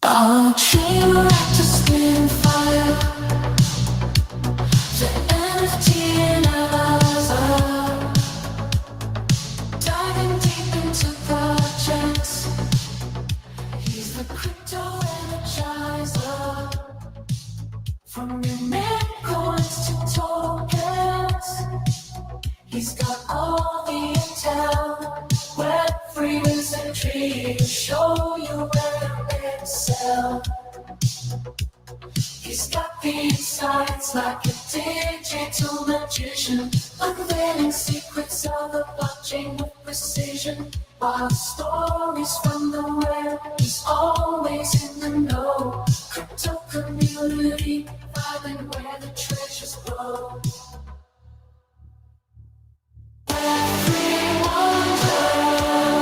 Our dream to spin fire, the NFT in us are diving deep into projects. He's the crypto energizer, from new mint coins to tokens. He's got all the intel, Web3 wizardry to show you where to excel. He's got the insights like a digital magician, unveiling secrets of the blockchain with precision. While stories from the web, he's always in the know. Crypto community, vibing where the treasures grow.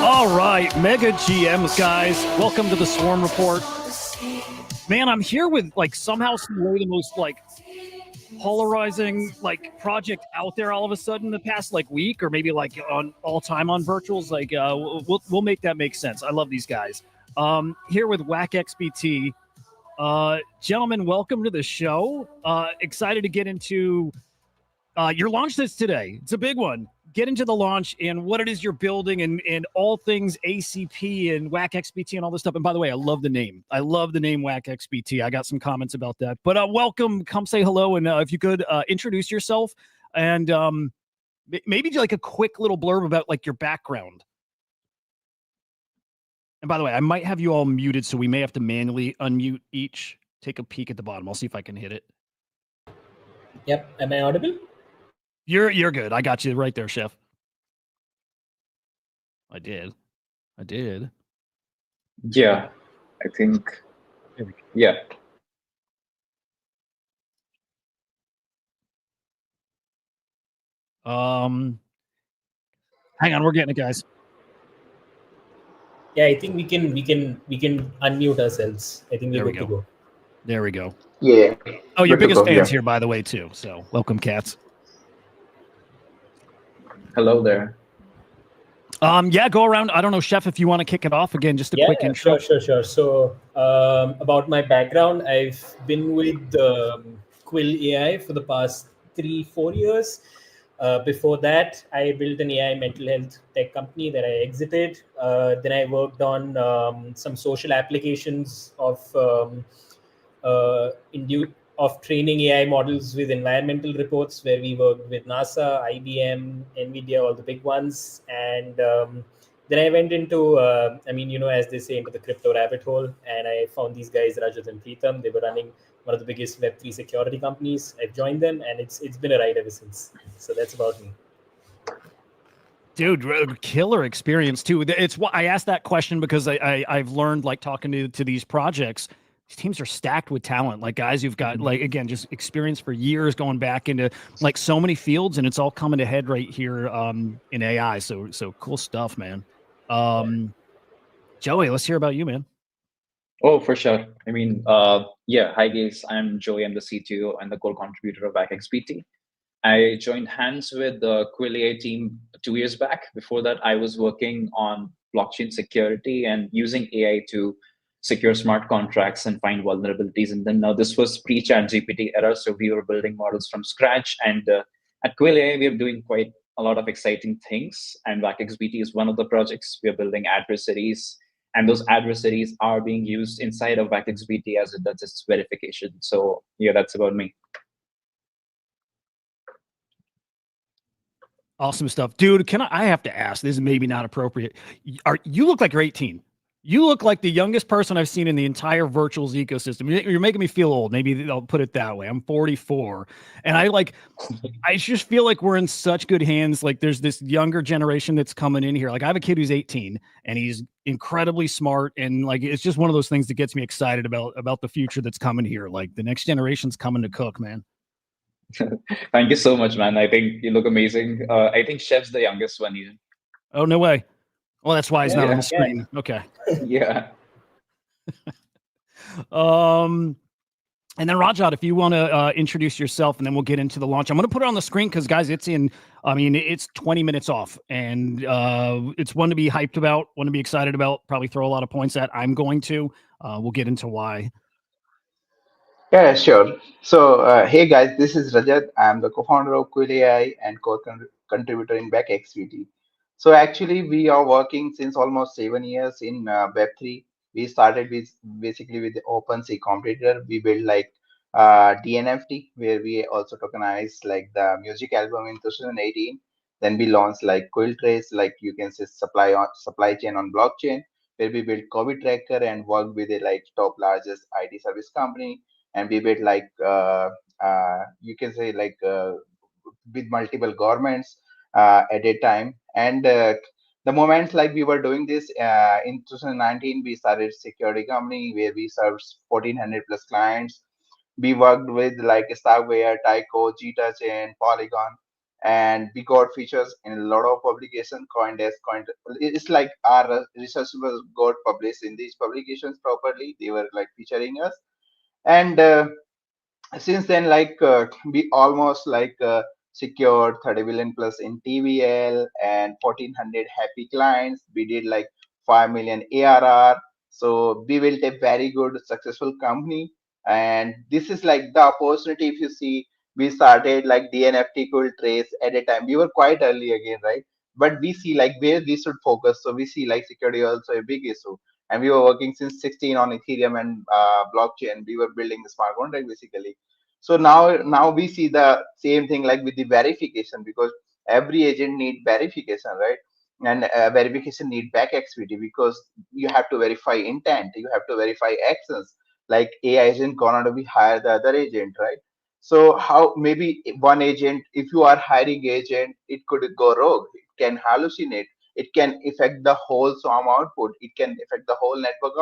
All right, mega GMs, guys. Welcome to the Swarm Report. Man, I'm here with somehow some way the most polarizing project out there all of a sudden the past week, or maybe on all time on virtuals. We'll make that make sense. I love these guys. Here with WachXBT. Gentlemen, welcome to the show. Excited to get into your launch this today. It's a big one. Get into the launch and what it is you're building and all things ACP and WachXBT and all this stuff. And by the way, I love the name. I love the name WachXBT. I got some comments about that. But welcome. Come say hello. And if you could introduce yourself and maybe a quick little blurb about your background. And by the way, I might have you all muted, so we may have to manually unmute each. Take a peek at the bottom. I'll see if I can hit it. Yep. Am I audible? You're good. I got you right there, Chef. I did. Yeah, I think. Yeah. Hang on, we're getting it, guys. Yeah, I think we can unmute ourselves. I think we're good to go. There we go. Yeah. Oh, your biggest fans here, by the way, too. So welcome, cats. Hello there. Yeah, go around. I don't know, Chef, if you want to kick it off again, just a quick intro. Sure. So about my background, I've been with Quill AI for the past 3-4 years. Before that, I built an AI mental health tech company that I exited. Then I worked on some social applications of training AI models with environmental reports, where we worked with NASA, IBM, NVIDIA, all the big ones. And then I went into, as they say, into the crypto rabbit hole. And I found these guys, Rajat and Preetham. They were running one of the biggest Web3 security companies. I've joined them, and it's been a ride ever since. So that's about me. Dude, killer experience too. It's why I asked that question, because I've learned, talking to these projects, these teams are stacked with talent, guys who've got again, just experience for years going back into so many fields, and it's all coming to head right here in AI. So cool stuff, man. Joey, let's hear about you, man. Oh, for sure. Hi guys, I'm Joey. I'm the CTO and the core contributor of WachXBT. I joined hands with the Quill AI team 2 years back. Before that, I was working on blockchain security and using AI to secure smart contracts and find vulnerabilities. And then now this was pre-ChatGPT era, so we were building models from scratch. And at Quill AI, we are doing quite a lot of exciting things. And WachXBT is one of the projects. We are building adversaries, and those adversaries are being used inside of WachXBT as it does its verification. So yeah, that's about me. Awesome stuff, dude. I have to ask, this is maybe not appropriate. You look like you're 18. You look like the youngest person I've seen in the entire virtuals ecosystem. You're making me feel old. Maybe I'll put it that way. I'm 44. And I just feel like we're in such good hands. There's this younger generation that's coming in here. I have a kid who's 18 and he's incredibly smart. And it's just one of those things that gets me excited about the future that's coming here. The next generation's coming to cook, man. Thank you so much, man. I think you look amazing. I think Chef's the youngest one even. Oh, no way. Well, that's why he's not on the screen. Yeah. Okay. Yeah. And then Rajat, if you want to introduce yourself, and then we'll get into the launch. I'm going to put it on the screen because, guys, it's 20 minutes off, and it's one to be hyped about, one to be excited about, probably throw a lot of points at. I'm going to. We'll get into why. Yeah, sure. So, hey guys, this is Rajat. I'm the co-founder of Quill AI and co-contributor in WachXBT. So, actually, we are working since almost 7 years in Web3. We started with basically with the OpenSea competitor. We built like DNFT, where we also tokenize like the music album in 2018. Then we launched like Quill Trace, like you can say supply chain on blockchain, where we built COVID tracker and worked with a like top largest IT service company, and we built like you can say like with multiple governments at a time. And the moment like we were doing this in 2019, we started security company where we served 1400 plus clients. We worked with like Starware, Tyco, Jita Chain, Polygon, and we got features in a lot of publications. It's like our research was got published in these publications properly. They were like featuring us, and since then like we almost like secured 30 billion plus in tvl and 1400 happy clients. We did like 5 million arr. So we built a very good successful company, and this is like the opportunity. If you see, we started like dnft could trace at a time. We were quite early again, right? But we see like where we should focus. So we see like security also a big issue, and we were working since 16 on ethereum and blockchain. We were building the smart contract basically. So now we see the same thing like with the verification, because every agent need verification, right? And verification need back XVT, because you have to verify intent, you have to verify actions. Like AI agent gonna be hire the other agent, right? So how maybe one agent, if you are hiring agent, it could go rogue, it can hallucinate, it can affect the whole swarm output, it can affect the whole network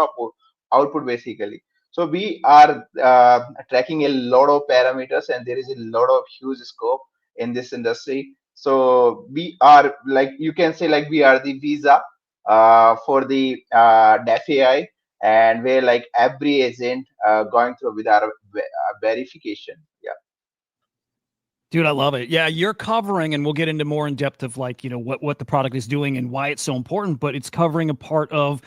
output basically. So we are tracking a lot of parameters, and there is a lot of huge scope in this industry. So we are like, you can say like we are the visa for the DAF AI, and we're like every agent going through with our verification. Yeah. Dude, I love it. Yeah, you're covering, and we'll get into more in depth of like, what the product is doing and why it's so important, but it's covering a part of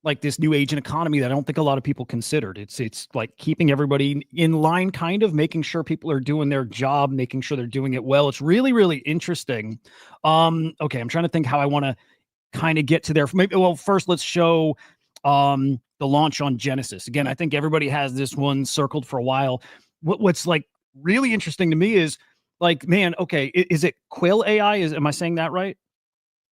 like this new agent economy that I don't think a lot of people considered. It's like keeping everybody in line, kind of making sure people are doing their job, making sure they're doing it well. It's really, really interesting. Okay, I'm trying to think how I want to kind of get to there. Maybe, well, first let's show the launch on Genesis. Again, I think everybody has this one circled for a while. What's like really interesting to me is like, man, okay, is it Quill AI? Am I saying that right?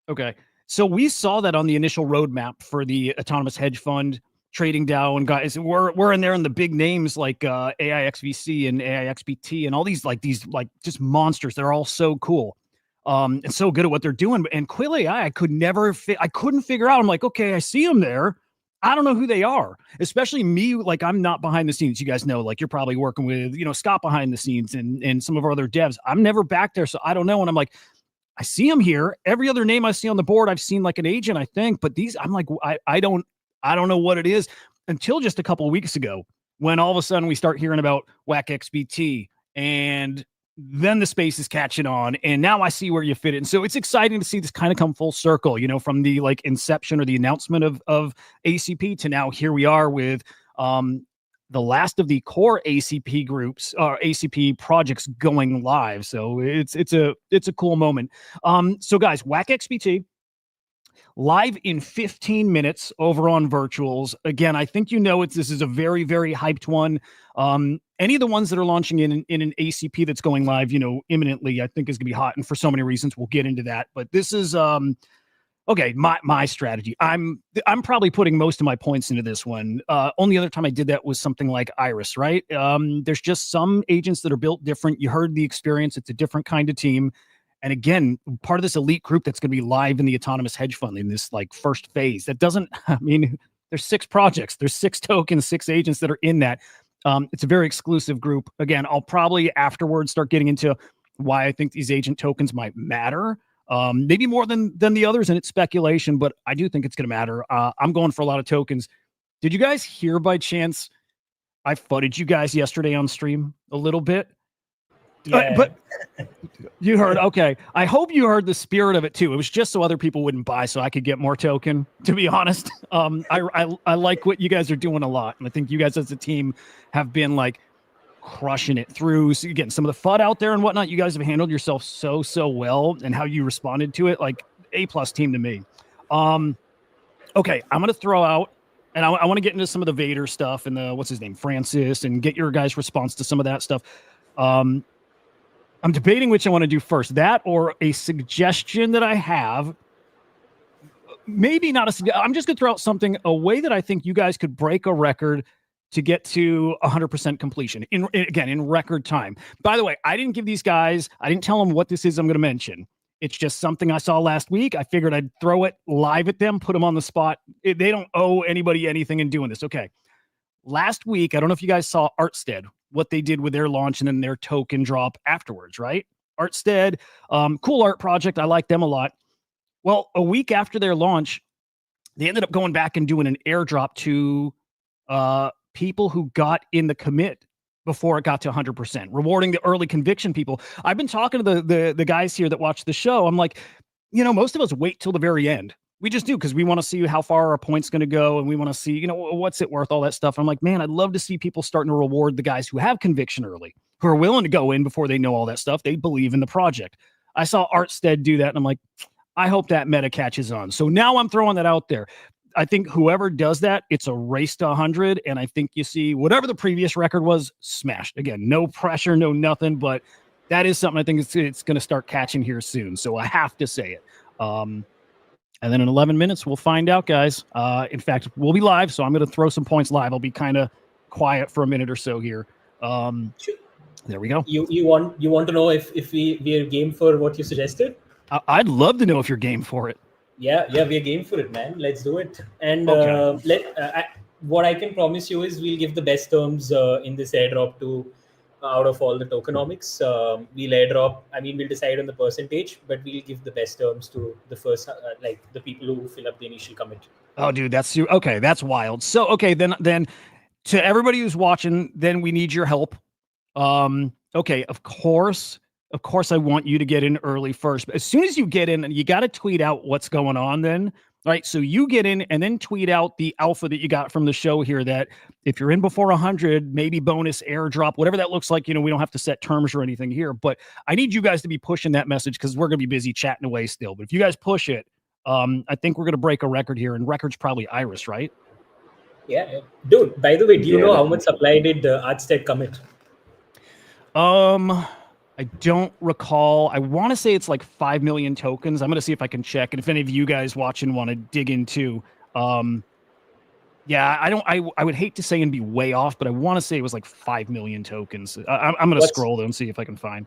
Okay. So we saw that on the initial roadmap for the autonomous hedge fund trading DAO, and guys, we're in there in the big names like AIXVC and AIXBT and all these like just monsters. They're all so cool. And so good at what they're doing. And Quill AI, I couldn't figure out. I'm like, okay, I see them there. I don't know who they are, especially me. Like, I'm not behind the scenes. You guys know, like, you're probably working with, Scott behind the scenes and some of our other devs. I'm never back there, so I don't know. And I'm like, I see them here. Every other name I see on the board, I've seen like an agent, I think. But these, I'm like, I don't know what it is until just a couple of weeks ago, when all of a sudden we start hearing about WachXBT, and then the space is catching on, and now I see where you fit in. So it's exciting to see this kind of come full circle, from the like inception or the announcement of ACP to now here we are with the last of the core ACP groups or ACP projects going live. So it's a cool moment. So guys, WachXBT live in 15 minutes over on virtuals. Again, I think this is a very, very hyped one. Any of the ones that are launching in an ACP that's going live, imminently, I think is gonna be hot, and for so many reasons. We'll get into that. But this is okay, my strategy. I'm probably putting most of my points into this one. Only other time I did that was something like Iris, right? There's just some agents that are built different. You heard the experience. It's a different kind of team. And again, part of this elite group that's going to be live in the autonomous hedge fund in this like first phase. That doesn't, I mean, there's 6 projects, there's 6 tokens, 6 agents that are in that. It's a very exclusive group. Again, I'll probably afterwards start getting into why I think these agent tokens might matter. Maybe more than the others, and it's speculation, but I do think it's going to matter. I'm going for a lot of tokens. Did you guys hear by chance I fudded you guys yesterday on stream a little bit? Yeah. But You heard. Okay. I hope you heard the spirit of it too. It was just so other people wouldn't buy so I could get more token, to be honest. I like what you guys are doing a lot. And I think you guys as a team have been like crushing it through. So getting some of the FUD out there and whatnot. You guys have handled yourself so well, and how you responded to it, like A+ team to me. Okay. I'm going to throw out, and I want to get into some of the Vader stuff and the, what's his name, Francis, and get your guys' response to some of that stuff. I'm debating which I want to do first, that or a suggestion that I have. Maybe not I'm just going to throw out something, a way that I think you guys could break a record to get to 100% completion in record time. By the way, I didn't give these guys, I didn't tell them what this is I'm going to mention. It's just something I saw last week. I figured I'd throw it live at them, put them on the spot. They don't owe anybody anything in doing this. Okay. Last week, I don't know if you guys saw Artstead, what they did with their launch and then their token drop afterwards, right? Artstead, cool art project. I like them a lot. Well, a week after their launch, they ended up going back and doing an airdrop to people who got in the commit before it got to 100%, rewarding the early conviction people. I've been talking to the guys here that watch the show. I'm like, most of us wait till the very end. We just do, because we want to see how far our point's going to go, and we want to see, what's it worth, all that stuff. I'm like, man, I'd love to see people starting to reward the guys who have conviction early, who are willing to go in before they know all that stuff. They believe in the project. I saw Artstead do that, and I'm like, I hope that meta catches on. So now I'm throwing that out there. I think whoever does that, it's a race to 100, and I think you see whatever the previous record was smashed. Again, no pressure, no nothing, but that is something I think it's going to start catching here soon. So I have to say it. And then in 11 minutes, we'll find out, guys. In fact, we'll be live, so I'm going to throw some points live. I'll be kind of quiet for a minute or so here. There we go. You want to know if we are game for what you suggested? I'd love to know if you're game for it. Yeah, we are game for it, man. Let's do it. And okay. What I can promise you is we'll give the best terms in this airdrop to out of all the tokenomics. We'll airdrop. We'll decide on the percentage, but we'll give the best terms to the first, the people who fill up the initial commit. Oh, dude, that's okay. That's wild. So, okay, then to everybody who's watching, then we need your help. Okay, of course, I want you to get in early first. But as soon as you get in, you got to tweet out what's going on then. Right, so you get in and then tweet out the alpha that you got from the show here, that if you're in before 100, maybe bonus airdrop, whatever that looks like. We don't have to set terms or anything here, but I need you guys to be pushing that message, because we're going to be busy chatting away still. But if you guys push it, I think we're going to break a record here, and record's probably Iris, right? Yeah. Dude, by the way, do you know how much supply did Artstead commit? I don't recall. I want to say it's like 5 million tokens. I'm going to see if I can check. And if any of you guys watching want to dig into, I would hate to say and be way off, but I want to say it was like 5 million tokens. I'm going to scroll them and see if I can find.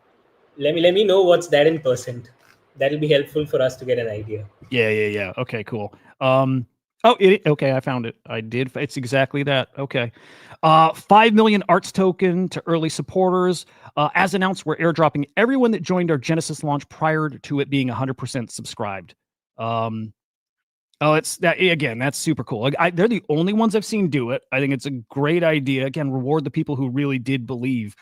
Let me know what's that in percent. That'll be helpful for us to get an idea. Yeah. Okay, cool. Okay, I found it. I did. It's exactly that. Okay. 5 million arts token to early supporters. As announced, we're airdropping everyone that joined our Genesis launch prior to it being 100% subscribed. It's that again. That's super cool. They're the only ones I've seen do it. I think it's a great idea. Again, reward the people who really did believe.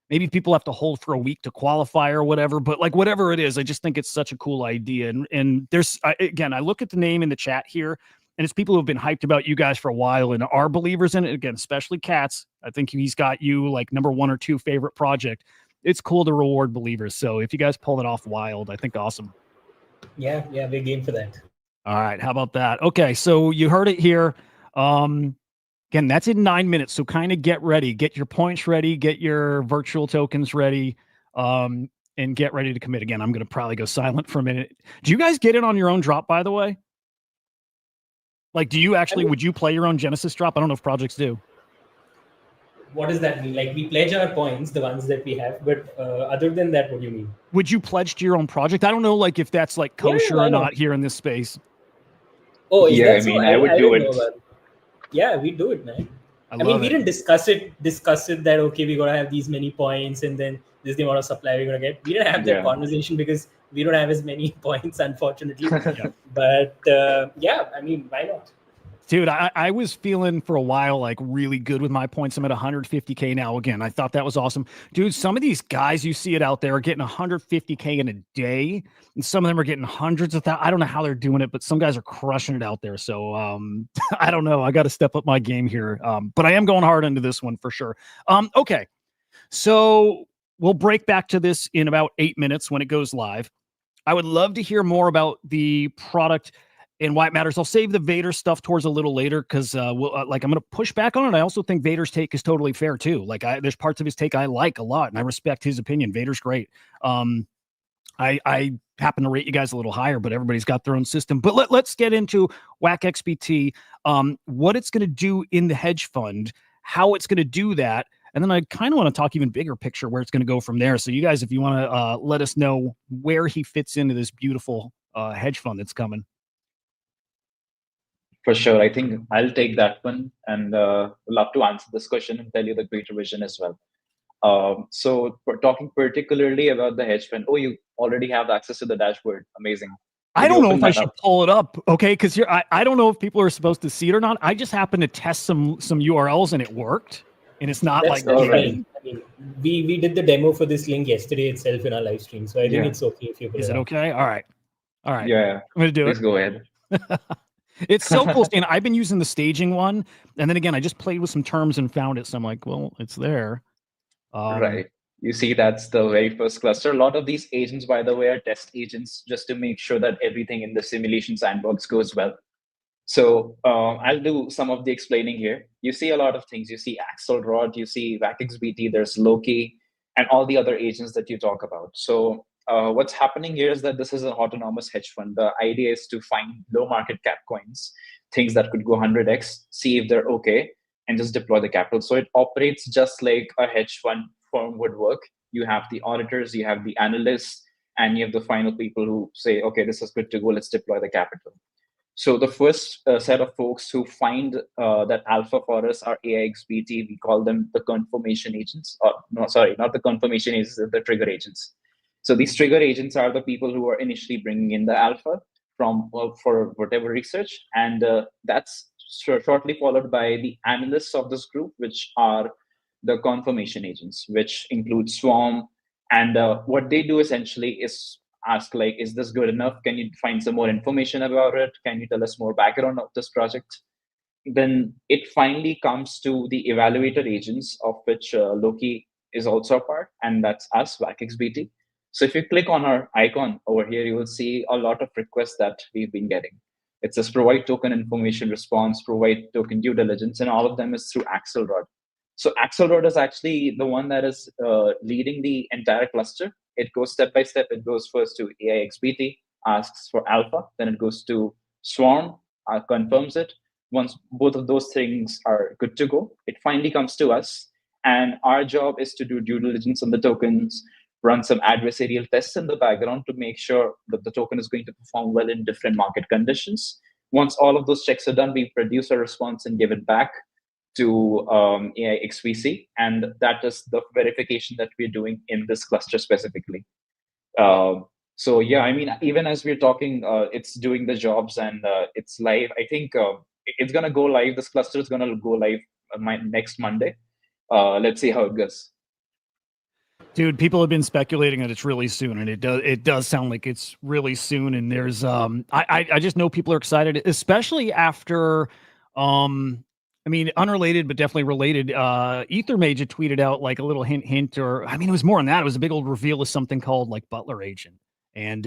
Maybe people have to hold for a week to qualify or whatever, but like whatever it is, I just think it's such a cool idea. And there's, I look at the name in the chat here, and it's people who have been hyped about you guys for a while and are believers in it. Again, especially Katz. I think he's got you like number 1 or 2 favorite project. It's cool to reward believers. So if you guys pull it off wild, I think awesome. Yeah, we're game for that. All right. How about that? Okay. So you heard it here. Again, that's in 9 minutes. So kind of get ready, get your points ready, get your virtual tokens ready, and get ready to commit. Again, I'm going to probably go silent for a minute. Do you guys get in on your own drop, by the way? Like, do you actually, would you play your own Genesis drop? I don't know if projects do. What does that mean? Like, we pledge our points, the ones that we have, but other than that, what do you mean? Would you pledge to your own project? I don't know, like, if that's like kosher or not here in this space. Oh, yeah, I would do it. Yeah, we do it, man. I mean, we didn't discuss it that, okay, we're going to have these many points and then this is the amount of supply we're going to get. We didn't have that conversation because we don't have as many points, unfortunately. But why not? Dude, I was feeling for a while like really good with my points. I'm at 150K now. Again, I thought that was awesome. Dude, some of these guys you see it out there are getting 150K in a day, and some of them are getting hundreds of thousands. I don't know how they're doing it, but some guys are crushing it out there. So I don't know. I got to step up my game here. But I am going hard into this one for sure. Okay. So we'll break back to this in about 8 minutes when it goes live. I would love to hear more about the product and why it matters. I'll save the Vader stuff towards a little later because, I'm going to push back on it. I also think Vader's take is totally fair too. Like, there's parts of his take I like a lot, and I respect his opinion. Vader's great. I happen to rate you guys a little higher, but everybody's got their own system. But let's get into WachXBT, what it's going to do in the hedge fund, how it's going to do that. And then I kind of want to talk even bigger picture where it's going to go from there. So you guys, if you want to let us know where he fits into this beautiful hedge fund that's coming. For sure. I think I'll take that one and love to answer this question and tell you the greater vision as well. So we're talking particularly about the hedge fund. Oh, you already have access to the dashboard. Amazing. I don't know if I should pull it up, okay? Because I don't know if people are supposed to see it or not. I just happened to test some URLs and it worked. And it's not That's like fine. I mean, we did the demo for this link yesterday itself in our live stream, so I think it's okay if you. Is it okay? All right. Yeah. I'm gonna do Please go ahead. It's so cool, Stan. I've been using the staging one, and then again, I just played with some terms and found it. So I'm like, well, it's there. Right. You see, that's the very first cluster. A lot of these agents, by the way, are test agents just to make sure that everything in the simulation sandbox goes well. So I'll do some of the explaining here. You see a lot of things. You see Axelrod, you see WachXBT, there's Loki, and all the other agents that you talk about. So what's happening here is that this is an autonomous hedge fund. The idea is to find low market cap coins, things that could go 100x, see if they're okay, and just deploy the capital. So it operates just like a hedge fund firm would work. You have the auditors, you have the analysts, and you have the final people who say, okay, this is good to go, let's deploy the capital. So the first set of folks who find that alpha for us are AIXBT. We call them the confirmation agents. No, sorry, not the confirmation agents, the trigger agents. So these trigger agents are the people who are initially bringing in the alpha from for whatever research, and that's shortly followed by the analysts of this group, which are the confirmation agents, which include Swarm. And what they do essentially is ask, like, is this good enough? Can you find some more information about it? Can you tell us more background of this project? Then it finally comes to the evaluator agents, of which Loki is also a part, and that's us, WachXBT. So if you click on our icon over here, you will see a lot of requests that we've been getting. It says provide token information response, provide token due diligence, and all of them is through Axelrod. So Axelrod is actually the one that is leading the entire cluster. It goes step by step. It goes first to AIXBT, asks for alpha, then it goes to Swarm, confirms it. Once both of those things are good to go, it finally comes to us. And our job is to do due diligence on the tokens, run some adversarial tests in the background to make sure that the token is going to perform well in different market conditions. Once all of those checks are done, we produce a response and give it back to AIXVC, and that is the verification that we're doing in this cluster specifically. So yeah, I mean, even as we're talking, it's doing the jobs and it's live. I think it's gonna go live. This cluster is gonna go live next Monday. Let's see how it goes. Dude, people have been speculating that it's really soon, and it does sound like it's really soon. And there's I just know people are excited, especially after I mean, unrelated, but definitely related. Ethermage had tweeted out like a little hint, or I mean, it was more than that. It was a big old reveal of something called like Butler Agent. And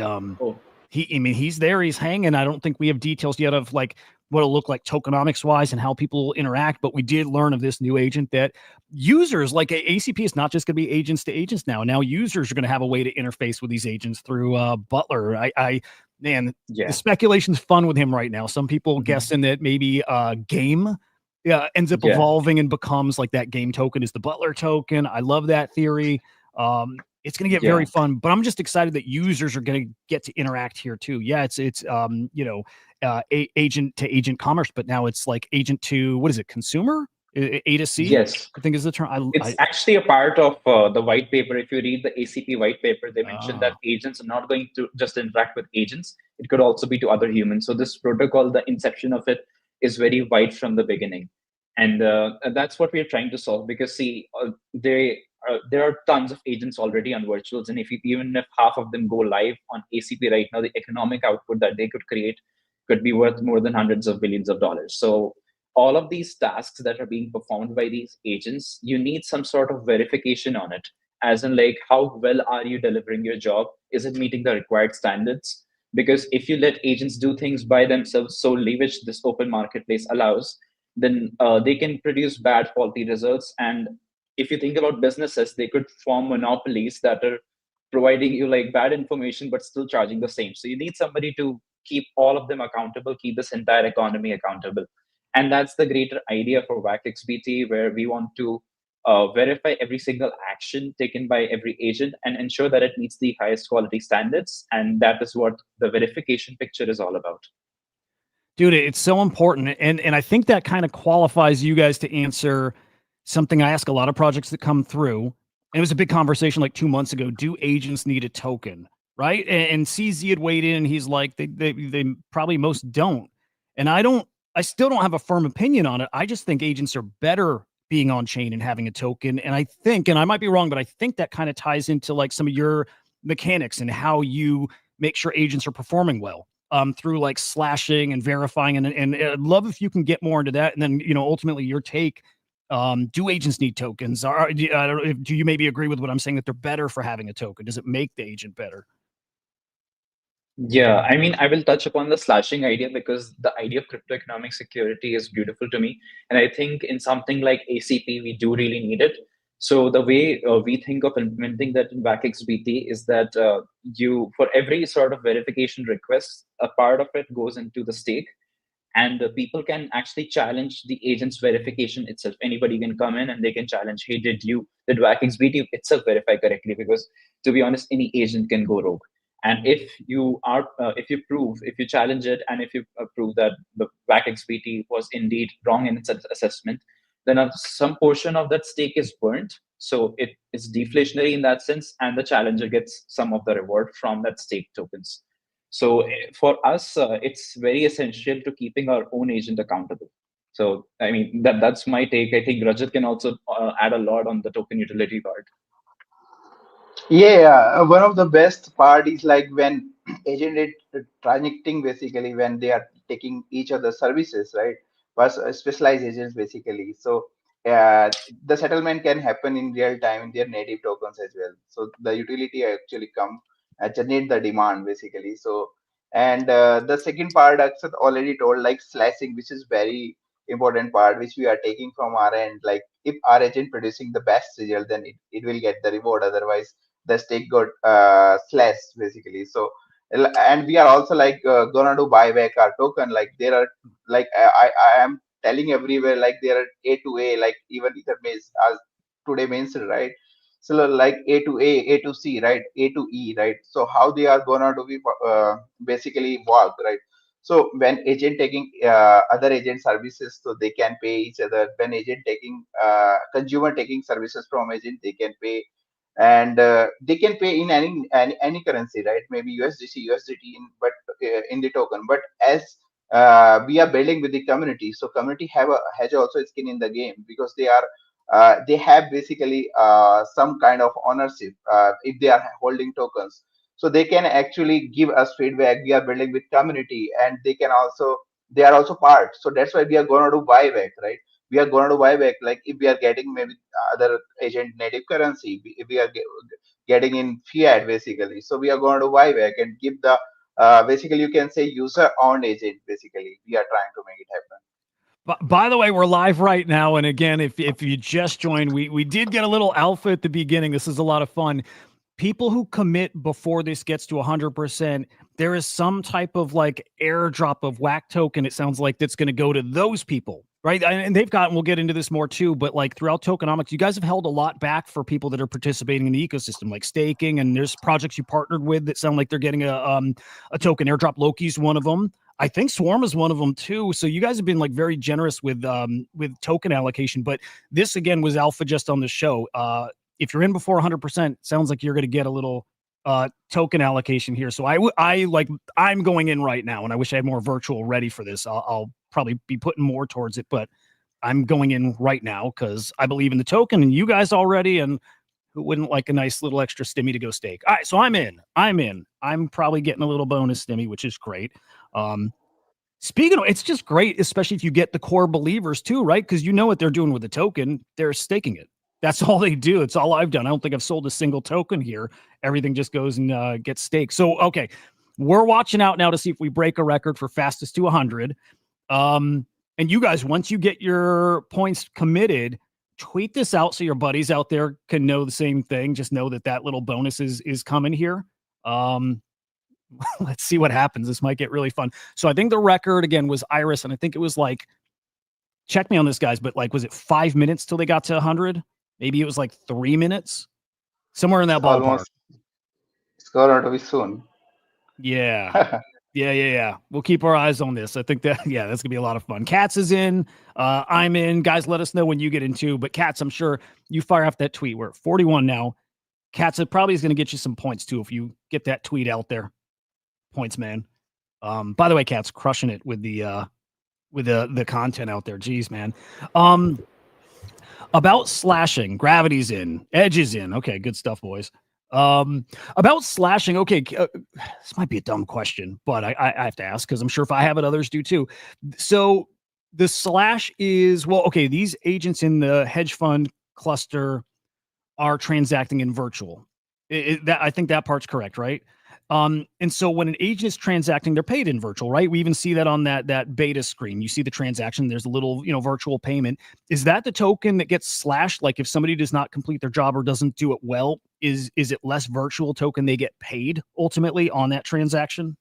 he's there, he's hanging. I don't think we have details yet of like what it'll look like tokenomics wise and how people will interact. But we did learn of this new agent that users like ACP is not just going to be agents to agents now. Now users are going to have a way to interface with these agents through Butler. Man, the speculation's fun with him right now. Some people guessing that maybe game ends up evolving and becomes like that game token is the Butler token. I love that theory. It's going to get very fun, but I'm just excited that users are going to get to interact here too. Yeah, it's agent to agent commerce, but now it's like agent to, what is it, consumer? A to C? Yes. I think is the term. It's actually a part of the white paper. If you read the ACP white paper, they mentioned that agents are not going to just interact with agents. It could also be to other humans. So this protocol, the inception of it is very wide from the beginning. And that's what we're trying to solve, because see, there are tons of agents already on virtuals, and even if half of them go live on ACP right now, the economic output that they could create could be worth more than hundreds of billions of dollars. So all of these tasks that are being performed by these agents, you need some sort of verification on it, as in like, how well are you delivering your job? Is it meeting the required standards? Because if you let agents do things by themselves solely, which this open marketplace allows, then they can produce bad quality results. And if you think about businesses, they could form monopolies that are providing you like bad information but still charging the same. So you need somebody to keep all of them accountable, keep this entire economy accountable. And that's the greater idea for WachXBT, where we want to verify every single action taken by every agent and ensure that it meets the highest quality standards. And that is what the verification picture is all about. Dude, it's so important. And I think that kind of qualifies you guys to answer something I ask a lot of projects that come through. And it was a big conversation like 2 months ago. Do agents need a token? Right. And CZ had weighed in. He's like, they probably most don't. And I still don't have a firm opinion on it. I just think agents are better being on chain and having a token. And I think, and I might be wrong, but I think that kind of ties into like some of your mechanics and how you make sure agents are performing well. Through like slashing and verifying, and I'd love if you can get more into that. And then, ultimately your take, do agents need tokens? Do you maybe agree with what I'm saying, that they're better for having a token? Does it make the agent better? Yeah, I mean, I will touch upon the slashing idea because the idea of crypto economic security is beautiful to me. And I think in something like ACP, we do really need it. So the way we think of implementing that in WachXBT is that for every sort of verification request, a part of it goes into the stake, and people can actually challenge the agent's verification itself. Anybody can come in and they can challenge, hey, did WachXBT itself verify correctly? Because to be honest, any agent can go rogue. And if you challenge it, and if you prove that the WachXBT was indeed wrong in its assessment, then some portion of that stake is burnt. So it is deflationary in that sense, and the challenger gets some of the reward from that stake tokens. So for us, it's very essential to keeping our own agent accountable. So I mean, that's my take. I think Rajat can also add a lot on the token utility part. Yeah, one of the best part is like when agent is transacting, basically when they are taking each other services, right? Was specialized agents basically. So the settlement can happen in real time in their native tokens as well. So the utility actually come generate the demand basically. So and the second part Akshat already told, like slashing, which is very important part which we are taking from our end. Like if our agent producing the best result, then it will get the reward. Otherwise the stake got slashed basically. So and we are also like gonna do buyback our token. Like there are like I am telling everywhere, like there are A to A, like even Ether base as today mentioned, right? So like A to A to C, right? A to E, right? So how they are gonna do be basically work, right? So when agent taking other agent services, so they can pay each other. When agent taking consumer taking services from agent, they can pay, and they can pay in any currency, right? Maybe USDT in, but in the token. But as we are building with the community, so community has also a skin in the game, because they have basically some kind of ownership if they are holding tokens. So they can actually give us feedback. We are building with community, and they are also part. So that's why we are going to do buyback, right? We are going to buy back, like if we are getting maybe other agent native currency, if we are getting in fiat basically, so we are going to buy back and give the basically you can say user owned agent. Basically we are trying to make it happen. By the way, we're live right now. And again, if you just joined, we did get a little alpha at the beginning. This is a lot of fun. People who commit before this gets to 100%, there is some type of like airdrop of WAC token, it sounds like, that's going to go to those people, right? And they've gotten, we'll get into this more too, but like throughout tokenomics, you guys have held a lot back for people that are participating in the ecosystem, like staking, and there's projects you partnered with that sound like they're getting a token airdrop. Loki's one of them. I think Swarm is one of them too. So you guys have been like very generous with token allocation, but this again was alpha just on the show. If you're in before 100%, sounds like you're going to get a little token allocation here. So I'm going in right now, and I wish I had more virtual ready for this. I'll probably be putting more towards it, but I'm going in right now because I believe in the token and you guys already, and who wouldn't like a nice little extra stimmy to go stake? All right, so I'm in. I'm probably getting a little bonus stimmy, which is great. Speaking of, it's just great, especially if you get the core believers too, right? Because you know what they're doing with the token. They're staking it. That's all they do. It's all I've done. I don't think I've sold a single token here. Everything just goes and gets staked. So, okay, we're watching out now to see if we break a record for fastest to 100. And you guys, once you get your points committed, tweet this out so your buddies out there can know the same thing. Just know that that little bonus is coming here. Let's see what happens. This might get really fun. So I think the record again was Iris, and I think it was like, check me on this, guys, but like, was it 5 minutes till they got to 100? Maybe it was like 3 minutes, somewhere in that ballpark. Almost. It's going to be soon. Yeah. Yeah. We'll keep our eyes on this. I think that, that's gonna be a lot of fun. Katz is in. I'm in. Guys, let us know when you get into. But Katz, I'm sure you fire off that tweet. We're at 41 now. Katz, it probably is going to get you some points too if you get that tweet out there. Points, man. By the way, Katz crushing it with the content out there. Jeez, man. About slashing, gravity's in, edge is in. Okay, good stuff, boys. About slashing. Okay, this might be a dumb question, but I have to ask because I'm sure if I have it, others do too. So the slash is, well, okay, these agents in the hedge fund cluster are transacting in virtual. I think that part's correct, right? And so when an agent is transacting, they're paid in virtual, right? We even see that on that beta screen. You see the transaction, there's a little, virtual payment. Is that the token that gets slashed? Like if somebody does not complete their job or doesn't do it well, is it less virtual token they get paid ultimately on that transaction?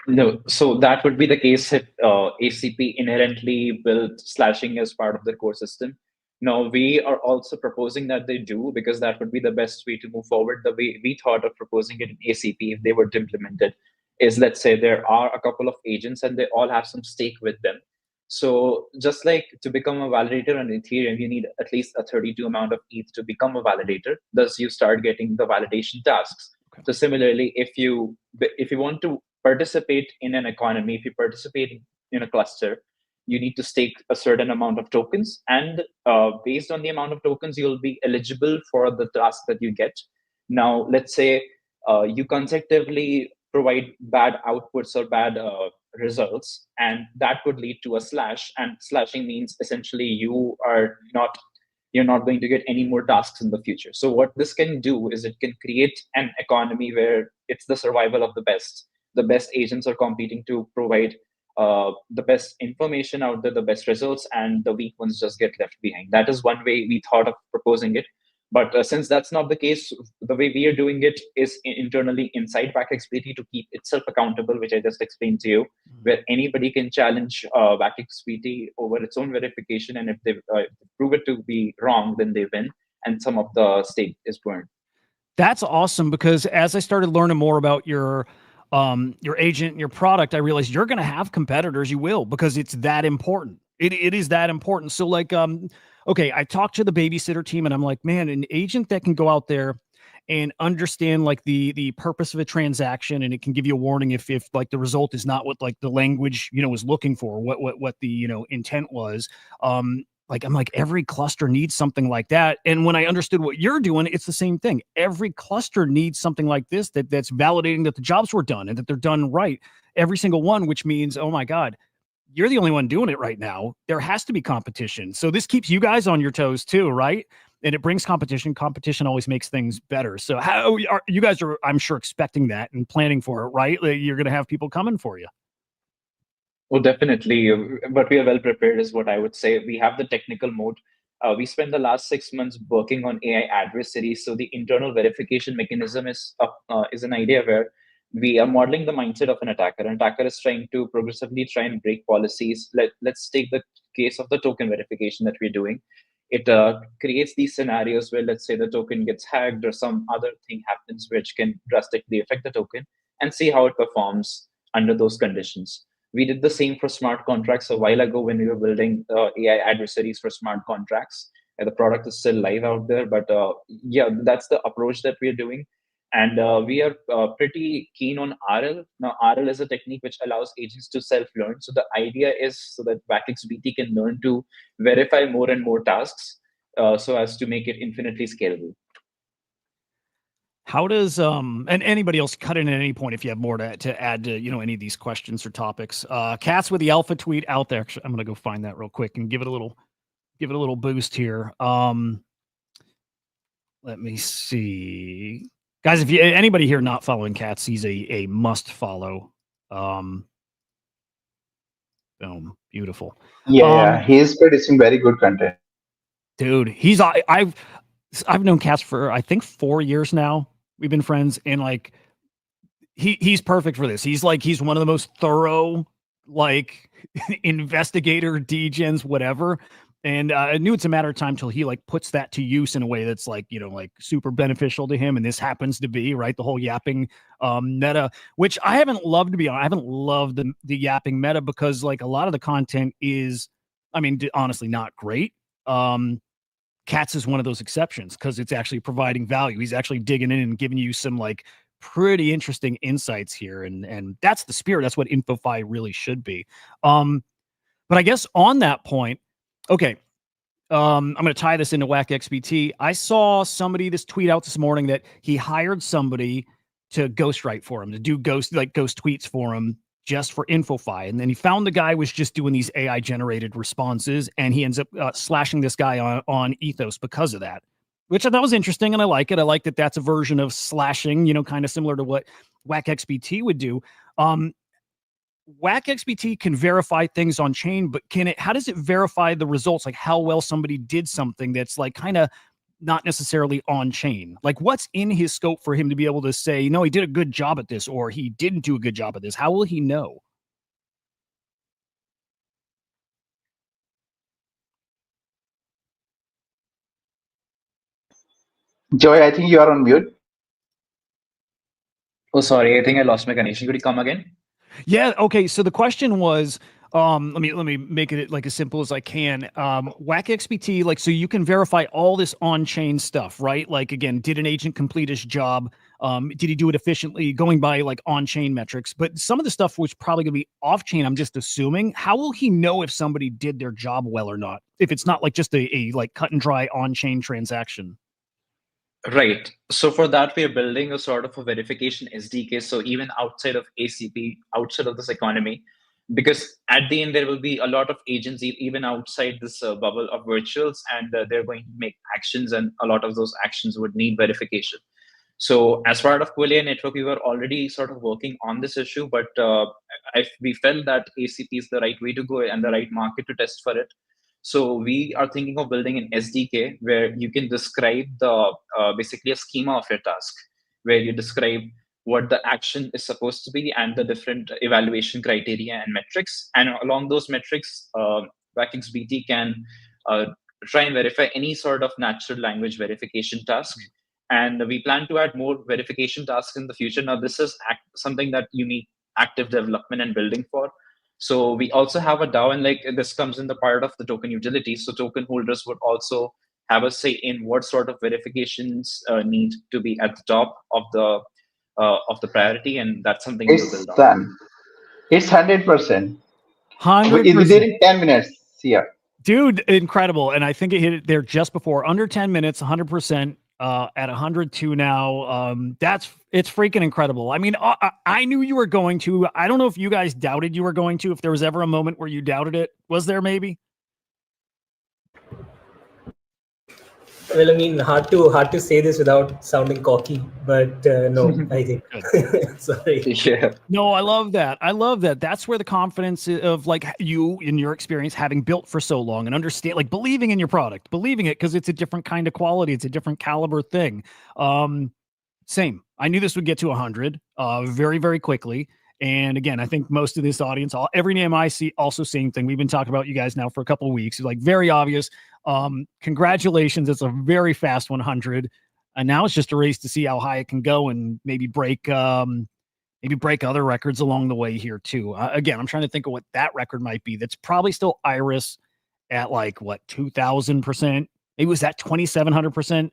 No, so that would be the case if ACP inherently built slashing as part of their core system. Now, we are also proposing that they do, because that would be the best way to move forward. The way we thought of proposing it in ACP, if they were to implement it, is, let's say there are a couple of agents and they all have some stake with them. So just like to become a validator on Ethereum, you need at least a 32 amount of ETH to become a validator. Thus, you start getting the validation tasks. Okay. So similarly, if you want to participate in an economy, if you participate in a cluster, you need to stake a certain amount of tokens, and based on the amount of tokens, you'll be eligible for the task that you get. Now, let's say you consecutively provide bad outputs or bad results, and that could lead to a slash. And slashing means essentially you're not going to get any more tasks in the future. So what this can do is it can create an economy where it's the survival of the best. The best agents are competing to provide the best information out there, the best results, and the weak ones just get left behind. That is one way we thought of proposing it. But since that's not the case, the way we are doing it is internally inside WachXBT to keep itself accountable, which I just explained to you, where anybody can challenge WachXBT over its own verification. And if they prove it to be wrong, then they win, and some of the stake is burned. That's awesome, because as I started learning more about your agent and your product, I realized you're going to have competitors. You will, because it's that important. It is that important. So like, okay, I talked to the babysitter team and I'm like, man, an agent that can go out there and understand like the purpose of a transaction, and it can give you a warning if like the result is not what like the language, was looking for, what the, intent was. Like, I'm like, every cluster needs something like that. And when I understood what you're doing, it's the same thing. Every cluster needs something like this, that's validating that the jobs were done and that they're done right. Every single one, which means, oh my God, you're the only one doing it right now. There has to be competition. So this keeps you guys on your toes too, right? And it brings competition. Competition always makes things better. So how are you guys I'm sure, expecting that and planning for it, right? Like, you're going to have people coming for you. Well, definitely, but we are well prepared is what I would say. We have the technical mode. We spent the last 6 months working on AI adversaries. So the internal verification mechanism is an idea where we are modeling the mindset of an attacker. An attacker is trying to progressively try and break policies. Let's take the case of the token verification that we're doing. It creates these scenarios where, let's say, the token gets hacked or some other thing happens which can drastically affect the token, and see how it performs under those conditions. We did the same for smart contracts a while ago when we were building AI adversaries for smart contracts. The product is still live out there, but yeah, that's the approach that we're doing. And we are pretty keen on RL. Now, RL is a technique which allows agents to self-learn. So the idea is so that WachXBT can learn to verify more and more tasks so as to make it infinitely scalable. How does and anybody else cut in at any point if you have more to add to any of these questions or topics? Cats with the alpha tweet out there. Actually, I'm gonna go find that real quick and give it a little boost here. Let me see, guys. If anybody here not following Cats, he's a must follow. Boom, beautiful. Yeah, he is producing very good content. Dude, I've known Cats for I think 4 years now. We've been friends, and like he's perfect for this. He's one of the most thorough investigator, degens, whatever. And I knew it's a matter of time till he puts that to use in a way that's super beneficial to him. And this happens to be right, the whole yapping meta, which I haven't loved, to be honest. I haven't loved the yapping meta because a lot of the content is, honestly, not great. Cats is one of those exceptions because it's actually providing value. He's actually digging in and giving you some pretty interesting insights here. And that's the spirit. That's what InfoFi really should be. But I guess on that point, okay, I'm going to tie this into WachXBT. I saw somebody tweet out this morning that he hired somebody to ghostwrite for him, to do ghost tweets for him, just for InfoFi. And then he found the guy was just doing these AI generated responses, and he ends up slashing this guy on Ethos because of that, which I thought was interesting. And I like it. I like that that's a version of slashing, kind of similar to what WachXBT would do. WachXBT can verify things on chain, but how does it verify the results? How well somebody did something that's kind of not necessarily on chain? What's in his scope for him to be able to say, no, he did a good job at this, or he didn't do a good job at this? How will he know? Joy, I think you are on mute. Oh, sorry. I think I lost my connection. Could you come again? Yeah. Okay. So the question was, let me make it as simple as I can. WachXBT, so you can verify all this on-chain stuff, right? Again, did an agent complete his job? Did he do it efficiently? Going by on-chain metrics, but some of the stuff was probably gonna be off-chain. I'm just assuming. How will he know if somebody did their job well or not? If it's not just a cut and dry on-chain transaction. Right. So for that, we are building a sort of a verification SDK. So even outside of ACP, outside of this economy, because at the end, there will be a lot of agents even outside this bubble of virtuals, and they're going to make actions, and a lot of those actions would need verification. So as part of Quillia Network, we were already sort of working on this issue, but we felt that ACP is the right way to go and the right market to test for it. So we are thinking of building an SDK where you can describe the basically a schema of your task, where you describe what the action is supposed to be and the different evaluation criteria and metrics. And along those metrics, WachXBT can try and verify any sort of natural language verification task. And we plan to add more verification tasks in the future. Now, this is something that you need active development and building for. So we also have a DAO, and this comes in the part of the token utility. So token holders would also have a say in what sort of verifications need to be at the top of the priority, and that's something It's we build on. done. It's 100%. 100%. Within 10 minutes. Yeah. Dude, incredible. And I think it hit it there just before, under 10 minutes, 100%. At 102 now. It's freaking incredible. I knew you were going to. I don't know if you guys doubted you were going to. If there was ever a moment where you doubted it, was there maybe? Well, hard to say this without sounding cocky, but no, I think. Sorry. Yeah. No, I love that. That's where the confidence of you, in your experience, having built for so long and understand, believing in your product, believing it because it's a different kind of quality, it's a different caliber thing. Same. I knew this would get to 100 very, very quickly. And again, I think most of this audience, every name I see, also same thing. We've been talking about you guys now for a couple of weeks. It's very obvious. Congratulations. It's a very fast 100. And now it's just a race to see how high it can go and maybe break other records along the way here too. Again, I'm trying to think of what that record might be. That's probably still Iris at 2,000%. Maybe was that 2,700%.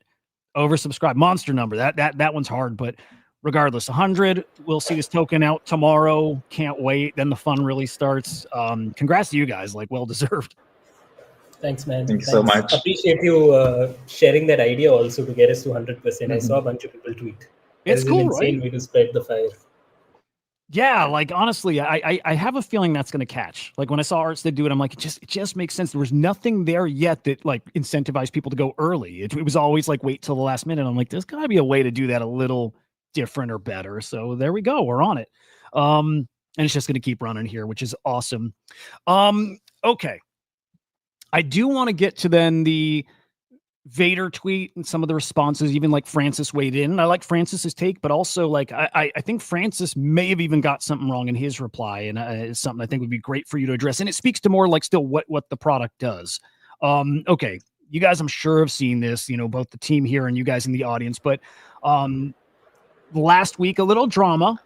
Oversubscribed. Monster number. That one's hard, but regardless, 100. We'll see this token out tomorrow. Can't wait. Then the fun really starts. Congrats to you guys. Like, well deserved. Thanks, man. Thank you so much. Appreciate you sharing that idea also to get us to 100%. I saw a bunch of people tweet. It's cool, an insane right? way to spread the fire. Yeah, like honestly, I have a feeling that's going to catch. Like when I saw Arts that do it, I'm like, it just makes sense. There was nothing there yet that like incentivized people to go early. It was always like wait till the last minute. I'm like, there's got to be a way to do that a little different or better. So there we go. We're on it. And it's just going to keep running here, which is awesome. Okay. I do want to get to then the Vader tweet and some of the responses, even like Francis weighed in. I like Francis's take, but also like I think Francis may have even got something wrong in his reply, and it's something I think would be great for you to address. And it speaks to more like still what the product does. Okay, you guys, I'm sure have seen this, you know, both the team here and you guys in the audience. But last week, a little drama,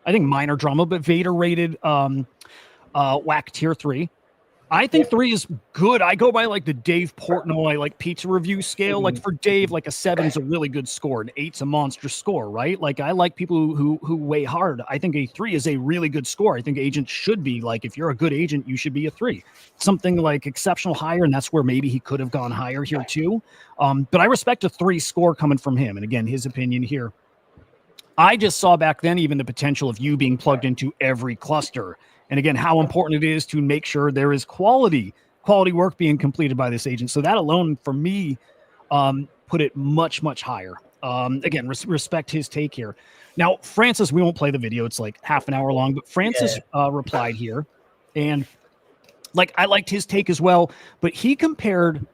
I think minor drama, but Vader rated WAC tier 3. I think 3 is good. I go by like the Dave Portnoy like pizza review scale. Like for Dave, like a 7 is a really good score, and 8's a monster score, right? Like I like people who weigh hard. I think a 3 is a really good score. I think agents should be like, if you're a good agent, you should be a 3. Something like exceptional higher, and that's where maybe he could have gone higher here too. But I respect a 3 score coming from him, and again, his opinion here. I just saw back then even the potential of you being plugged into every cluster. And again, how important it is to make sure there is quality work being completed by this agent. So that alone, for me, put it much, much higher. Again, respect his take here. Now, Francis, we won't play the video. It's like half an hour long, but Francis replied here. And like, I liked his take as well, but he compared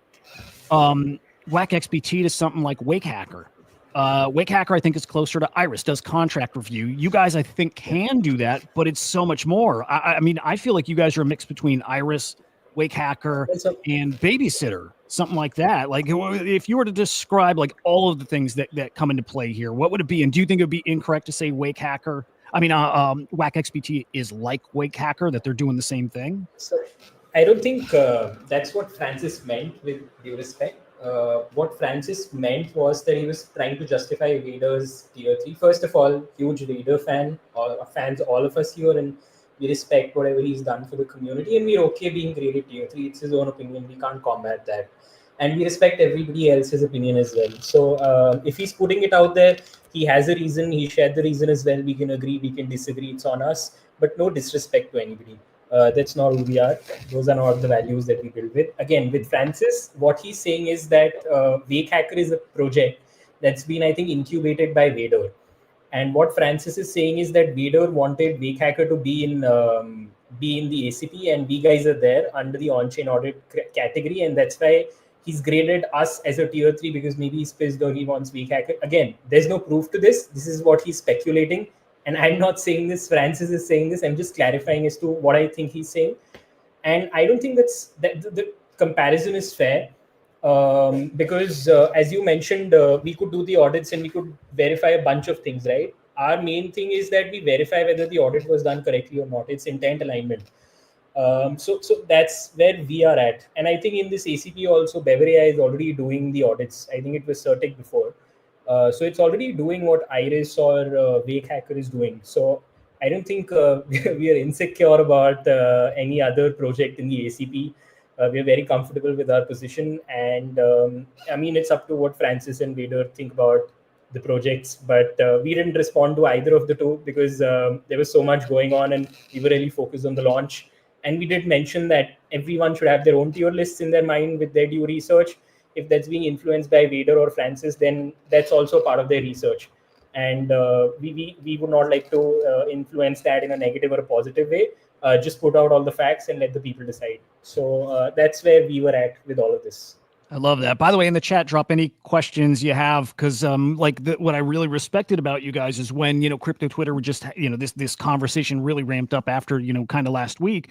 WachXBT to something like WakeHacker. WakeHacker, I think, is closer to Iris, does contract review. You guys, I think, can do that, but it's so much more. I mean, I feel like you guys are a mix between Iris, WakeHacker, and Babysitter, something like that. Like, if you were to describe like all of the things that come into play here, what would it be? And do you think it would be incorrect to say WakeHacker? I mean, WachXBT is like WakeHacker, that they're doing the same thing? So I don't think that's what Francis meant, with due respect. What Francis meant was that he was trying to justify Vader's tier 3. First of all, huge Vader fan, fans, all of us here, and we respect whatever he's done for the community, and we're okay being graded tier 3. It's his own opinion. We can't combat that. And we respect everybody else's opinion as well. So if he's putting it out there, he has a reason. He shared the reason as well. We can agree, we can disagree. It's on us, but no disrespect to anybody. That's not who we are. Those are not the values that we build with. Again, with Francis, what he's saying is that WakeHacker is a project that's been, I think, incubated by Vader. And what Francis is saying is that Vader wanted WakeHacker to be in the ACP, and we guys are there under the on-chain audit category, and that's why he's graded us as a tier 3, because maybe he's pissed or he wants WakeHacker. Again, there's no proof to this. This is what he's speculating. And I'm not saying this, Francis is saying this. I'm just clarifying as to what I think he's saying. And I don't think that the comparison is fair, because as you mentioned, we could do the audits and we could verify a bunch of things, right? Our main thing is that we verify whether the audit was done correctly or not. It's intent alignment. So that's where we are at. And I think in this ACP also, Beveria is already doing the audits. I think it was Certic before. So it's already doing what Iris or WakeHacker is doing. So I don't think we are insecure about any other project in the ACP. We are very comfortable with our position. And I mean, it's up to what Francis and Vader think about the projects. But we didn't respond to either of the two, because there was so much going on and we were really focused on the launch. And we did mention that everyone should have their own tier lists in their mind with their due research. If that's being influenced by Vader or Francis, then that's also part of their research. And we would not like to influence that in a negative or a positive way. Just put out all the facts and let the people decide. So that's where we were at with all of this. I love that. By the way, in the chat, drop any questions you have, because what I really respected about you guys is when, Crypto Twitter would just, this conversation really ramped up after, kind of last week.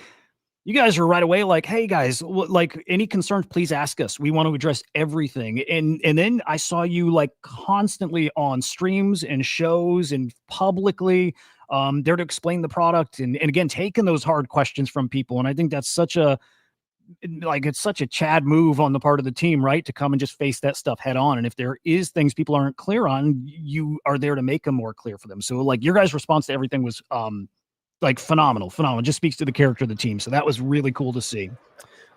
You guys are right away like, hey guys, like any concerns, please ask us. We want to address everything. And then I saw you like constantly on streams and shows and publicly there to explain the product and again, taking those hard questions from people. And I think that's such a like it's such a Chad move on the part of the team, right? To come and just face that stuff head on. And if there is things people aren't clear on, you are there to make them more clear for them. So like your guys' response to everything was like phenomenal. Just speaks to the character of the team. So that was really cool to see.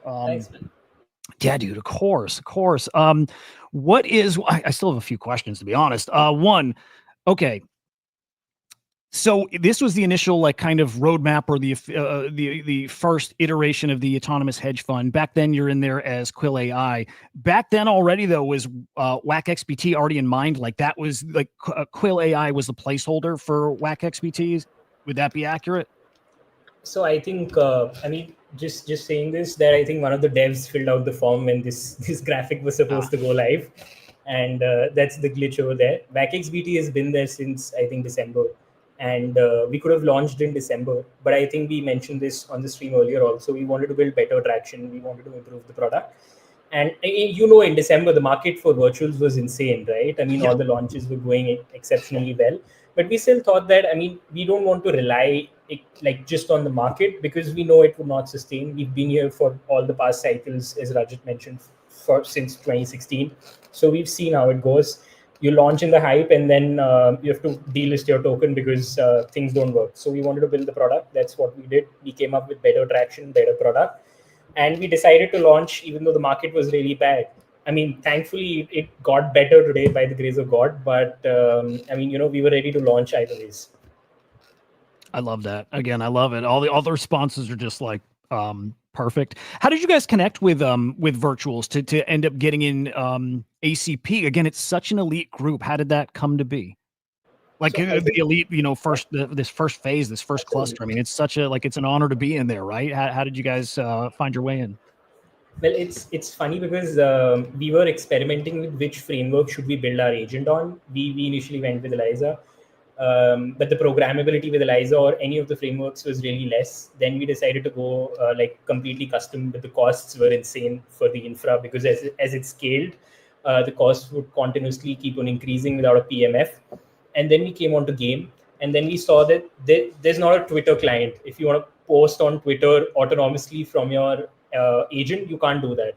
Thanks, man. Yeah, dude, of course. What is, I still have a few questions, to be honest. One, okay. So this was the initial like kind of roadmap or the first iteration of the autonomous hedge fund. Back then you're in there as Quill AI. Back then already though, was WachXBT already in mind? Like that was like Quill AI was the placeholder for WachXBTs. Would that be accurate? So I think, I mean, just saying this, that I think one of the devs filled out the form when this graphic was supposed to go live, and that's the glitch over there. WachXBT has been there since I think December, and we could have launched in December, but I think we mentioned this on the stream earlier also. We wanted to build better traction. We wanted to improve the product. And in December, the market for virtuals was insane, right? I mean, all the launches were going exceptionally well. But we still thought that, I mean, we don't want to rely like just on the market because we know it would not sustain. We've been here for all the past cycles, as Rajat mentioned, since 2016. So we've seen how it goes. You launch in the hype and then you have to delist your token because things don't work. So we wanted to build the product. That's what we did. We came up with better traction, better product. And we decided to launch even though the market was really bad. I mean, thankfully, it got better today by the grace of God. But I mean, we were ready to launch either ways. I love that. Again, I love it. All the responses are just like perfect. How did you guys connect with virtuals to end up getting in ACP? Again, it's such an elite group. How did that come to be? Like so the elite, this first phase, this first cluster. I mean, it's such a it's an honor to be in there, right? How did you guys find your way in? Well, it's funny because we were experimenting with which framework should we build our agent on. We initially went with ELIZA, but the programmability with ELIZA or any of the frameworks was really less. Then we decided to go completely custom, but the costs were insane for the infra because as it scaled, the costs would continuously keep on increasing without a PMF. And then we came on to game, and then we saw that there's not a Twitter client. If you want to post on Twitter autonomously from your agent, you can't do that,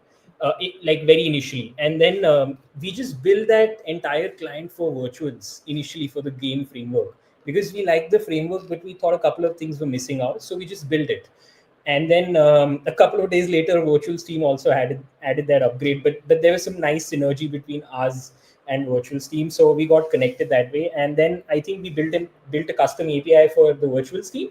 very initially. And then we just built that entire client for virtuals initially for the game framework because we liked the framework, but we thought a couple of things were missing out. So we just built it. And then a couple of days later, Virtuals team also added that upgrade. But there was some nice synergy between us and Virtuals team, so we got connected that way. And then I think we built a custom API for the Virtuals team.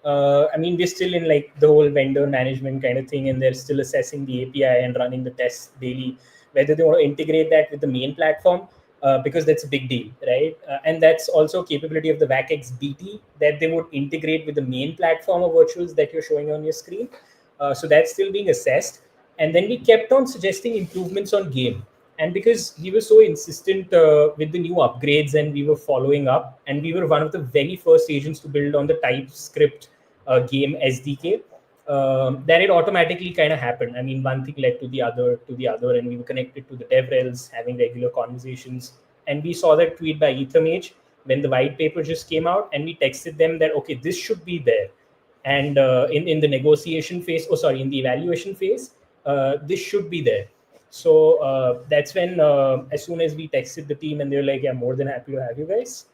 I mean, we're still in the whole vendor management kind of thing, and they're still assessing the API and running the tests daily, whether they want to integrate that with the main platform, because that's a big deal, right? And that's also a capability of the WachXBT that they would integrate with the main platform of virtuals that you're showing on your screen. So that's still being assessed. And then we kept on suggesting improvements on game. And because we were so insistent with the new upgrades and we were following up, and we were one of the very first agents to build on the TypeScript game SDK, that it automatically kind of happened. I mean, one thing led to the other, and we were connected to the DevRels, having regular conversations. And we saw that tweet by Ethermage when the white paper just came out, and we texted them that, okay, this should be there. And in the negotiation phase, in the evaluation phase, this should be there. So that's when, as soon as we texted the team, and they were like, yeah, more than happy to have you guys.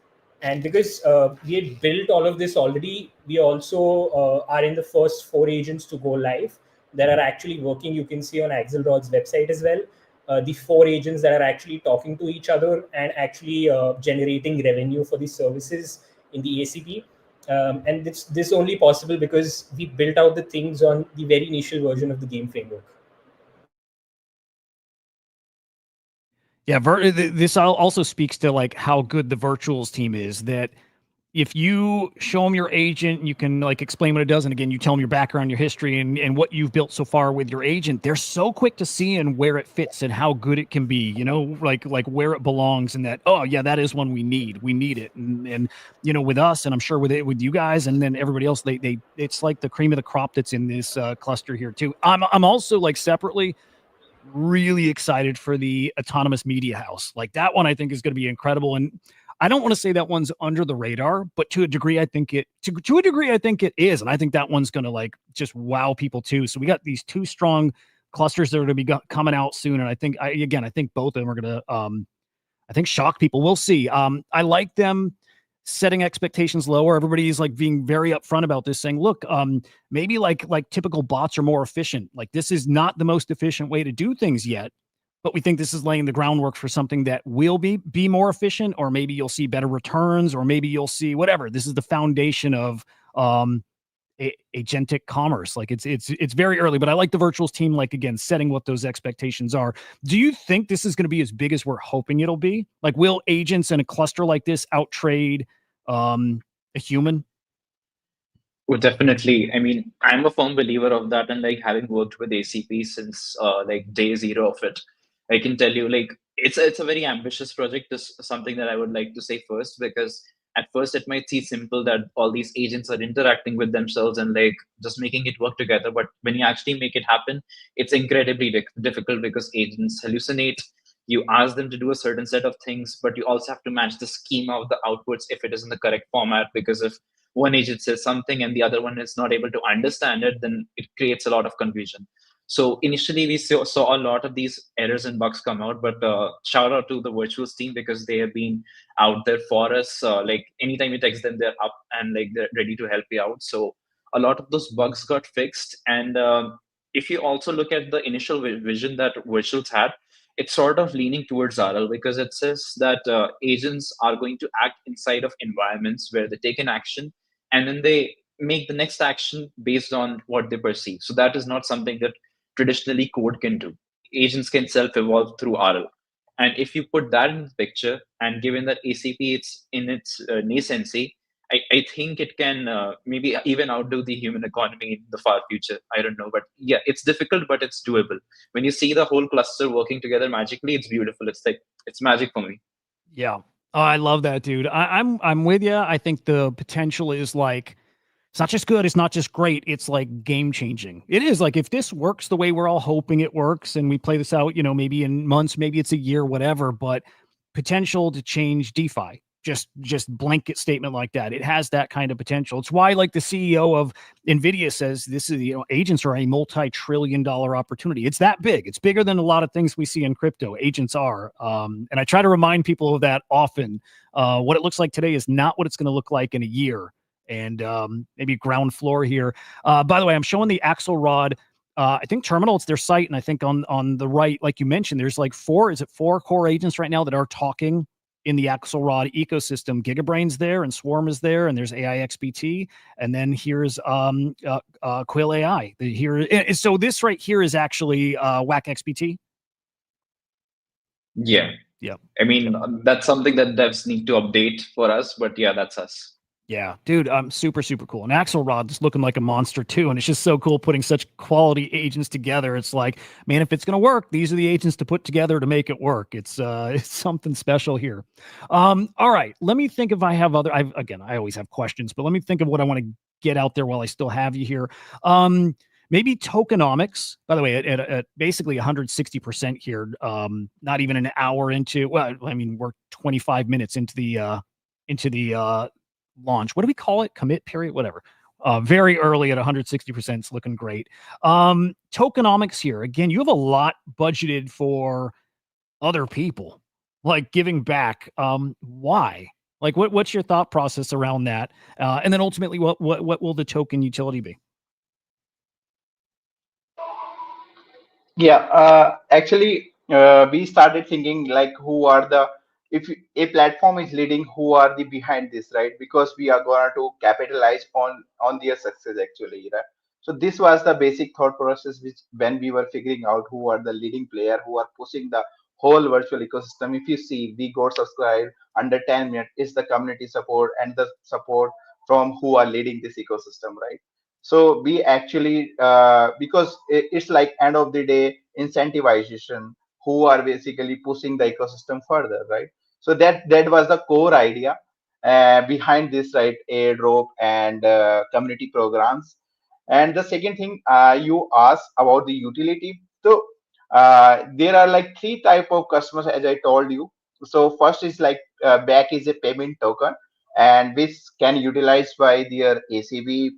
And because we had built all of this already, we also are in the first 4 agents to go live that are actually working. You can see on Axelrod's website as well, the 4 agents that are actually talking to each other and actually generating revenue for these services in the ACP. And this only possible because we built out the things on the very initial version of the game framework. Yeah, this also speaks to how good the virtuals team is, that if you show them your agent, you can explain what it does. And again, you tell them your background, your history, and what you've built so far with your agent. They're so quick to see and where it fits and how good it can be, like where it belongs, and that, oh yeah, that is one we need it. And with us, and I'm sure with you guys, and then everybody else, they it's like the cream of the crop that's in this cluster here too. I'm also separately really excited for the autonomous media house. That one I think is going to be incredible. And I don't want to say that one's under the radar, but to a degree, I think to a degree, I think it is. And I think that one's going to like just wow people too. So we got these two strong clusters that are going to be coming out soon. And I think, I think both of them are going to, I think shock people. We'll see. I like them setting expectations lower. Everybody's like being very upfront about this, saying, look, maybe like typical bots are more efficient. Like this is not the most efficient way to do things yet, but we think this is laying the groundwork for something that will be more efficient, or maybe you'll see better returns, or maybe you'll see whatever. This is the foundation of agentic commerce. Like it's very early, but I like the virtuals team, like again, setting what those expectations are. Do you think this is going to be as big as we're hoping it'll be? Like, will agents in a cluster like this outtrade a human? Well, definitely. I mean, I'm a firm believer of that, and like having worked with ACP since like day zero of it, I can tell you like it's a very ambitious project. This is something that I would like to say first, because at first it might seem simple that all these agents are interacting with themselves and like just making it work together. But when you actually make it happen, it's incredibly difficult because agents hallucinate. You ask them to do a certain set of things, but you also have to match the schema of the outputs if it is in the correct format. Because if one agent says something and the other one is not able to understand it, then it creates a lot of confusion. So initially we saw a lot of these errors and bugs come out, but shout out to the virtuals team because they have been out there for us. Like anytime you text them, they're up and like they're ready to help you out. So a lot of those bugs got fixed. And if you also look at the initial vision that virtuals had, it's sort of leaning towards RL because it says that agents are going to act inside of environments where they take an action and then they make the next action based on what they perceive. So that is not something that traditionally code can do. Agents can self-evolve through RL. And if you put that in the picture, and given that ACP it's in its nascency, I think it can maybe even outdo the human economy in the far future. I don't know, but yeah, it's difficult, but it's doable. When you see the whole cluster working together magically, it's beautiful. It's like it's magic for me. Yeah. Oh, I love that, dude. I'm with you. I think the potential is like, it's not just good, it's not just great, it's like game changing. It is like, if this works the way we're all hoping it works and we play this out, maybe in months, maybe it's a year, whatever, but potential to change DeFi. Just blanket statement like that. It has that kind of potential. It's why like the CEO of NVIDIA says this is, agents are a multi-trillion-dollar opportunity. It's that big. It's bigger than a lot of things we see in crypto. Agents are. And I try to remind people of that often. What it looks like today is not what it's going to look like in a year. And maybe ground floor here. By the way, I'm showing the Axelrod. I think terminal, it's their site. And I think on the right, like you mentioned, there's like four core agents right now that are talking in the Axelrod ecosystem. Gigabrain's there and Swarm is there, and there's AIXBT. And then here's Quill AI. So this right here is actually WachXBT. Yeah. Yeah. I mean, that's something that devs need to update for us, but yeah, that's us. Yeah, dude, super, super cool. And Axelrod is looking like a monster too. And it's just so cool putting such quality agents together. It's like, man, if it's going to work, these are the agents to put together to make it work. It's something special here. All right, let me think if I have other, I always have questions, but let me think of what I want to get out there while I still have you here. Maybe tokenomics, by the way, at basically 160% here, not even an hour into, well, I mean, we're 25 minutes into the launch. What do we call it? Commit period, whatever. Very early at 160%. It's looking great. Tokenomics here. Again, you have a lot budgeted for other people, like giving back. Why? Like, what's your thought process around that? And then ultimately, what will the token utility be? Yeah, actually, we started thinking like who are the, if a platform is leading, who are the behind this, right? Because we are going to capitalize on their success actually, right? So this was the basic thought process, which when we were figuring out who are the leading player, who are pushing the whole virtual ecosystem. If you see, we got subscribed under 10 minutes is the community support and the support from who are leading this ecosystem, right? So we actually because it's like end of the day incentivization, who are basically pushing the ecosystem further, right? So that was the core idea behind this, right? Airdrop and community programs. And the second thing you asked about the utility. So there are like three type of customers, as I told you. So first is like back is a payment token, and which can utilized by their ACP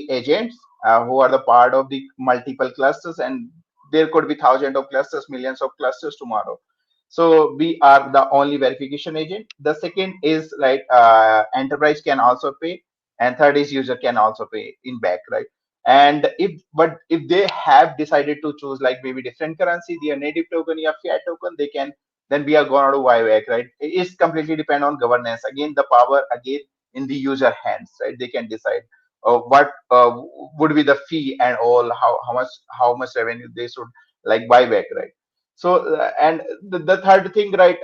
agents who are the part of the multiple clusters, and there could be thousands of clusters, millions of clusters tomorrow. So we are the only verification agent. The second is like enterprise can also pay, and third is user can also pay in back, right? And if they have decided to choose like maybe different currency, their native token or fiat token, they can, then we are going to buy back, right? It's completely depend on governance. Again, the power again in the user hands, right? They can decide what would be the fee and all, how much revenue they should like buy back, right? So and the third thing, right?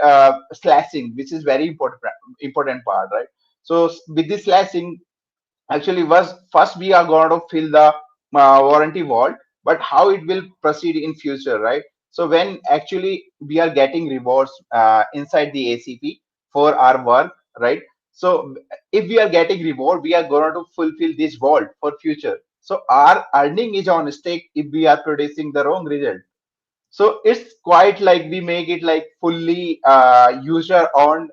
Slashing, which is very important part, right? So with this slashing, actually was first we are going to fill the warranty vault, but how it will proceed in future, right? So when actually we are getting rewards inside the ACP for our work, right? So if we are getting reward, we are going to fulfill this vault for future. So our earning is on stake if we are producing the wrong result. So it's quite like we make it like fully user on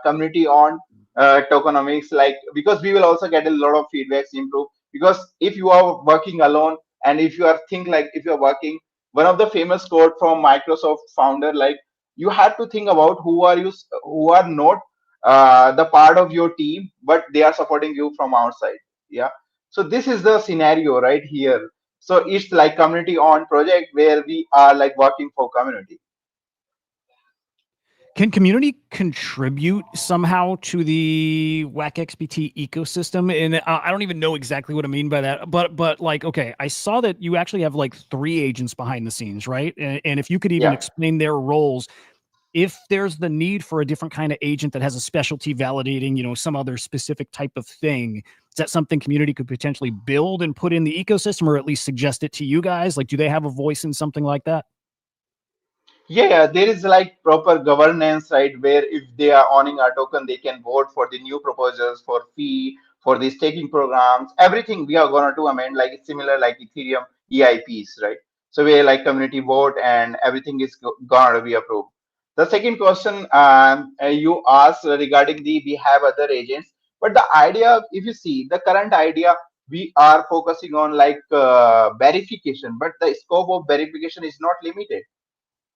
community on tokenomics, like because we will also get a lot of feedbacks improve. Because if you are working alone, and if you are think like if you're working, one of the famous quote from Microsoft founder, like you have to think about who are not the part of your team, but they are supporting you from outside. Yeah. So this is the scenario right here. So it's like community on project where we are like working for community. Can community contribute somehow to the WachXBT ecosystem? And I don't even know exactly what I mean by that, but like, okay, I saw that you actually have like 3 agents behind the scenes, right? And if you could even Yeah. explain their roles, if there's the need for a different kind of agent that has a specialty validating, some other specific type of thing, is that something community could potentially build and put in the ecosystem, or at least suggest it to you guys? Like, do they have a voice in something like that? Yeah, there is like proper governance, right? Where if they are owning our token, they can vote for the new proposals for fee, for the staking programs, everything we are gonna to amend, like it's similar like Ethereum EIPs, right? So where like community vote and everything is gonna be approved. The second question you asked regarding the we have other agents, but the idea, if you see the current idea, we are focusing on like verification, but the scope of verification is not limited.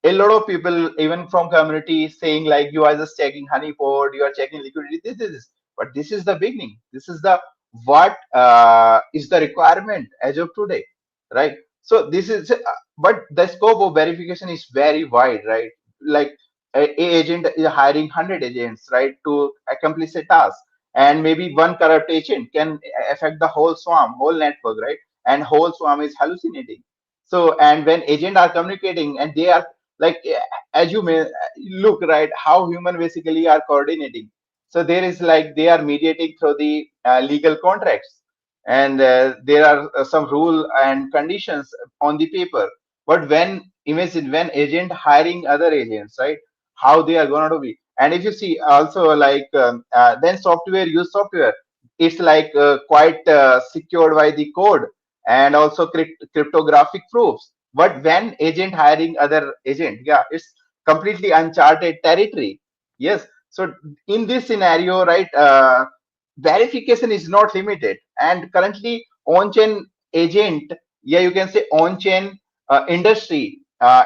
A lot of people even from community saying like you are just checking honeypot, you are checking liquidity, this, but this is the beginning. This is the what is the requirement as of today, right? So this is but the scope of verification is very wide, right? Like a agent is hiring 100 agents, right, to accomplish a task, and maybe one corrupt agent can affect the whole swarm, whole network, right? And whole swarm is hallucinating. So and when agent are communicating and they are like as you may look, right, how human basically are coordinating. So there is like they are mediating through the legal contracts, and there are some rule and conditions on the paper. But when imagine when agent hiring other agents, right, how they are going to be. And if you see also like then software use software, it's like quite secured by the code and also cryptographic proofs. But when agent hiring other agent, yeah, it's completely uncharted territory. Yes. So in this scenario, right, verification is not limited. And currently on-chain agent, yeah, you can say on-chain industry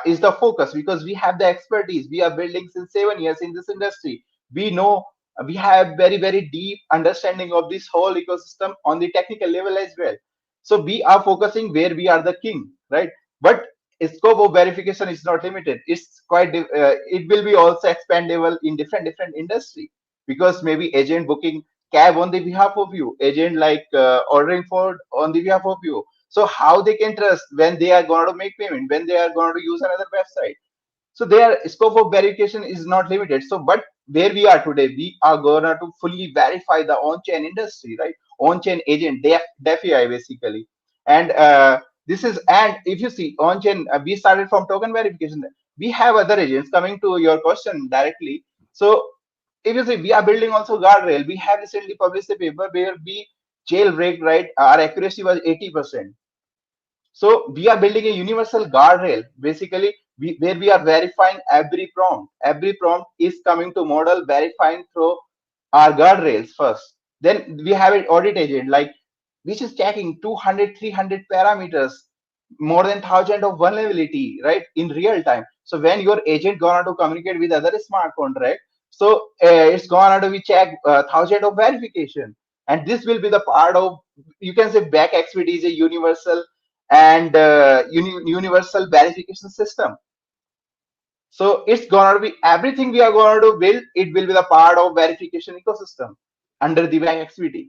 is the focus, because we have the expertise. We are building since 7 years in this industry. We know we have very, very deep understanding of this whole ecosystem on the technical level as well. So we are focusing where we are the king, right? But scope of verification is not limited. It's quite it will be also expandable in different industry, because maybe agent booking cab on the behalf of you, agent like ordering food on the behalf of you. So how they can trust when they are going to make payment, when they are going to use another website? So their scope of verification is not limited. So but where we are today, we are going to fully verify the on-chain industry, right? On-chain agent, DeFi basically. And this is, and if you see on-chain, we started from token verification. We have other agents, coming to your question directly. So if you see, we are building also guardrail. We have recently published a paper where we jailbreak, right? Our accuracy was 80%. So we are building a universal guardrail. Basically, where we are verifying every prompt. Every prompt is coming to model, verifying through our guardrails first. Then we have an audit agent which is checking 200, 300 parameters, more than 1,000 of vulnerability, right, in real time. So when your agent gonna to communicate with other smart contract, so it's gonna to be check 1,000 of verification, and this will be the part of, you can say, WachXBT is a universal and universal verification system. So it's gonna be everything we are going to build. It will be the part of verification ecosystem under the WachXBT.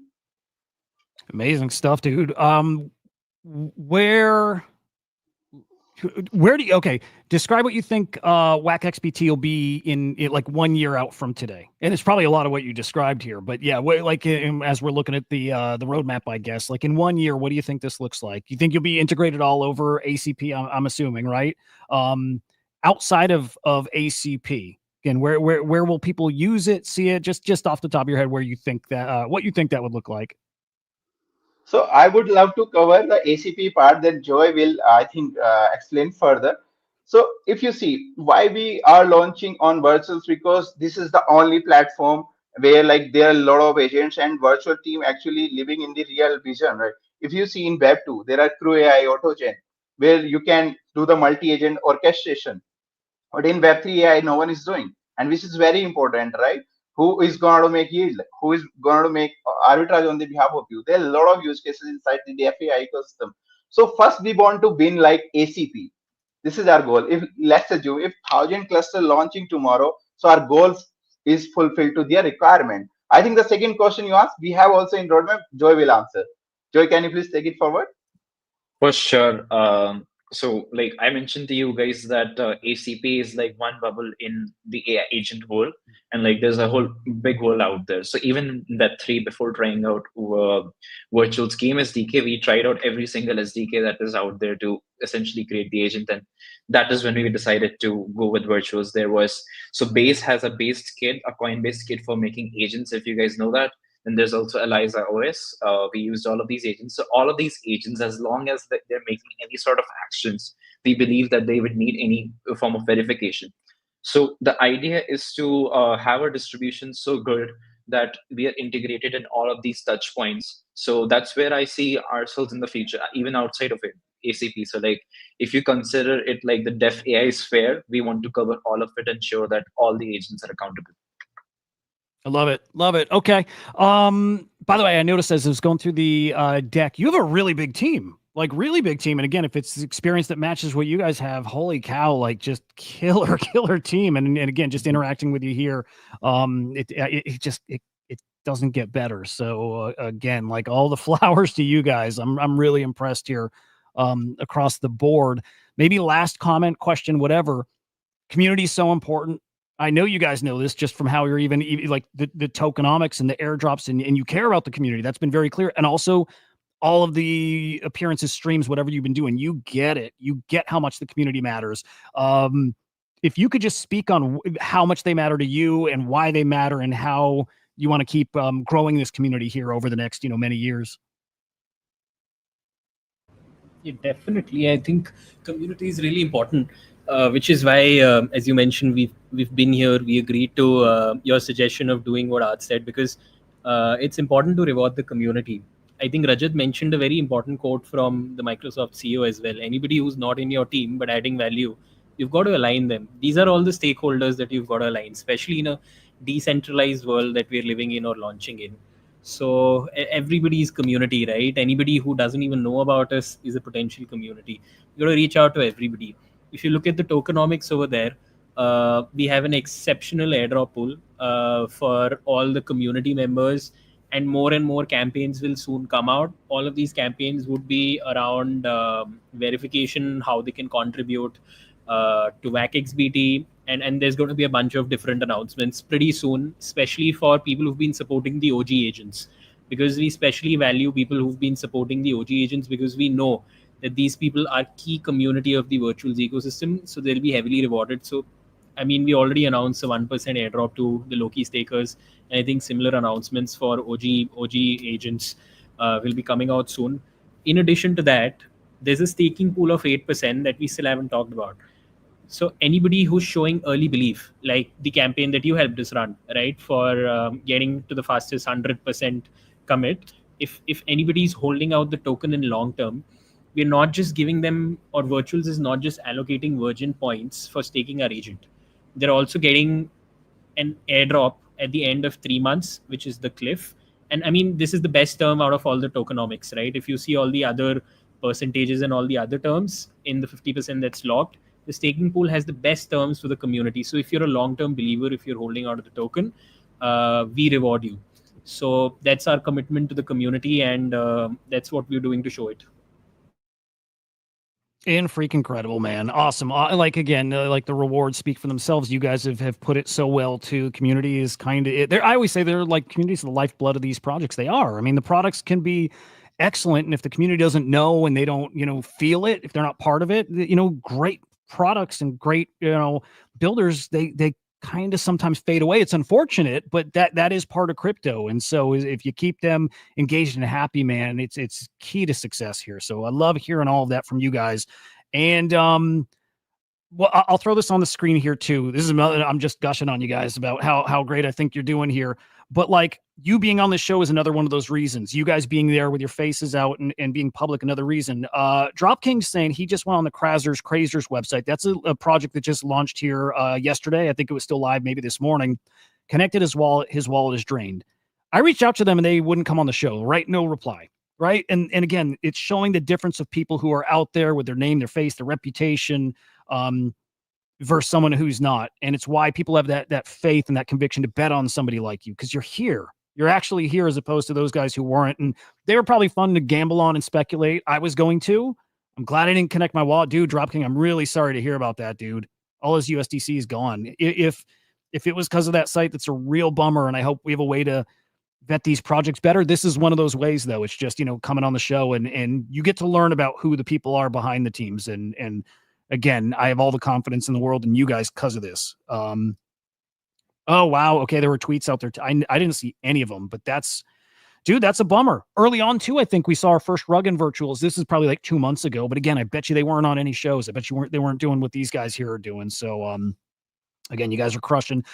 Amazing stuff, dude. Where do you, okay, describe what you think WachXBT will be in like 1 year out from today. And it's probably a lot of what you described here, but yeah, as we're looking at the roadmap, I guess, like in 1 year, what do you think this looks like? You think you'll be integrated all over ACP? I'm assuming, right? Outside of ACP, again, where will people use it, see it? Just off the top of your head, where you think that what you think that would look like? So I would love to cover the ACP part, then Joy will, I think, explain further. So if you see why we are launching on virtuals, because this is the only platform where there are a lot of agents and virtual team actually living in the real vision, right? If you see in Web 2, there are Crew AI, AutoGen, where you can do the multi-agent orchestration. But in Web3 AI, no one is doing, and which is very important, right? Who is going to make yield? Who is going to make arbitrage on the behalf of you? There are a lot of use cases inside the DFAI ecosystem. So first, we want to win like ACP. This is our goal. If let's assume if 1,000 cluster launching tomorrow, so our goal is fulfilled to their requirement. I think the second question you asked, we have also in roadmap. Joy will answer. Joy, can you please take it forward? For sure. So, like I mentioned to you guys that ACP is like one bubble in the AI agent world, and like there's a whole big world out there. So even in Web3, before trying out virtual scheme SDK, we tried out every single SDK that is out there to essentially create the agent, and that is when we decided to go with virtuals. There was Base has a based kit, a coin-based kit for making agents, if you guys know that. And there's also Eliza OS. We used all of these agents. So all of these agents, as long as they're making any sort of actions, we believe that they would need any form of verification. So the idea is to have a distribution so good that we are integrated in all of these touch points. So that's where I see ourselves in the future, even outside of it, ACP. So like, if you consider it like the Def AI sphere, we want to cover all of it and ensure that all the agents are accountable. I love it. Love it. Okay. By the way, I noticed as I was going through the deck, you have a really big team, like really big team. And again, if it's experience that matches what you guys have, holy cow, like just killer team. And again, just interacting with you here, it doesn't get better. So again, like all the flowers to you guys. I'm really impressed here across the board. Maybe last comment, question, whatever. Community is so important. I know you guys know this just from how you're even like the tokenomics and the airdrops and you care about the community. That's been very clear. And also all of the appearances, streams, whatever you've been doing, you get it. You get how much the community matters. If you could just speak on how much they matter to you and why they matter and how you want to keep growing this community here over the next, many years. Yeah, definitely. I think community is really important. Which is why, as you mentioned, we've been here. We agreed to your suggestion of doing what Art said, because it's important to reward the community. I think Rajat mentioned a very important quote from the Microsoft CEO as well. Anybody who's not in your team but adding value, you've got to align them. These are all the stakeholders that you've got to align, especially in a decentralized world that we're living in or launching in. So everybody's community, right? Anybody who doesn't even know about us is a potential community. You got to reach out to everybody. If you look at the tokenomics over there, we have an exceptional airdrop pool for all the community members, and more campaigns will soon come out. All of these campaigns would be around verification, how they can contribute to WachXBT, and there's going to be a bunch of different announcements pretty soon, especially for people who've been supporting the OG agents, because we especially value people who've been supporting the OG agents, because we know that these people are key community of the virtuals ecosystem, so they'll be heavily rewarded. So, I mean, we already announced a 1% airdrop to the Loki stakers, and I think similar announcements for OG agents will be coming out soon. In addition to that, there's a staking pool of 8% that we still haven't talked about. So anybody who's showing early belief, like the campaign that you helped us run, right, for getting to the fastest 100% commit, if anybody's holding out the token in long term, we're not just giving them, or Virtuals is not just allocating Virgin points for staking our agent. They're also getting an airdrop at the end of 3 months, which is the cliff. And I mean, this is the best term out of all the tokenomics, right? If you see all the other percentages and all the other terms in the 50% that's locked, the staking pool has the best terms for the community. So if you're a long-term believer, if you're holding out of the token, we reward you. So that's our commitment to the community, and that's what we're doing to show it. And freaking incredible, man. Awesome. Like, again, like the rewards speak for themselves. You guys have put it so well too. Community is kind of, I always say they're like communities the lifeblood of these projects. They are. I mean, the products can be excellent. And if the community doesn't know and they don't, feel it, if they're not part of it, great products and great, builders, they kind of sometimes fade away. It's unfortunate, but that is part of crypto. And so if you keep them engaged and happy, man, it's key to success here. So I love hearing all of that from you guys. And well, I'll throw this on the screen here too. This is I'm just gushing on you guys about how great I think you're doing here. But like you being on the show is another one of those reasons. You guys being there with your faces out and being public, another reason. Dropking's saying he just went on the Crazers website. That's a project that just launched here yesterday. I think it was still live maybe this morning. Connected his wallet. His wallet is drained. I reached out to them and they wouldn't come on the show, right? No reply. Right. And again, it's showing the difference of people who are out there with their name, their face, their reputation, versus someone who's not. And it's why people have that faith and that conviction to bet on somebody like you, because you're here. You're actually here as opposed to those guys who weren't. And they were probably fun to gamble on and speculate. I was going to. I'm glad I didn't connect my wallet. Dude, Dropking, I'm really sorry to hear about that, dude. All his USDC is gone. If it was because of that site, that's a real bummer. And I hope we have a way to vet these projects better. This is one of those ways, though. It's just, coming on the show and you get to learn about who the people are behind the teams. And again, I have all the confidence in the world in you guys because of this. Oh, wow. Okay, there were tweets out there. I didn't see any of them, but that's a bummer. Early on, too, I think we saw our first rug in virtuals. This is probably like 2 months ago. But again, I bet you they weren't on any shows. I bet you they weren't doing what these guys here are doing. So, again, you guys are crushing.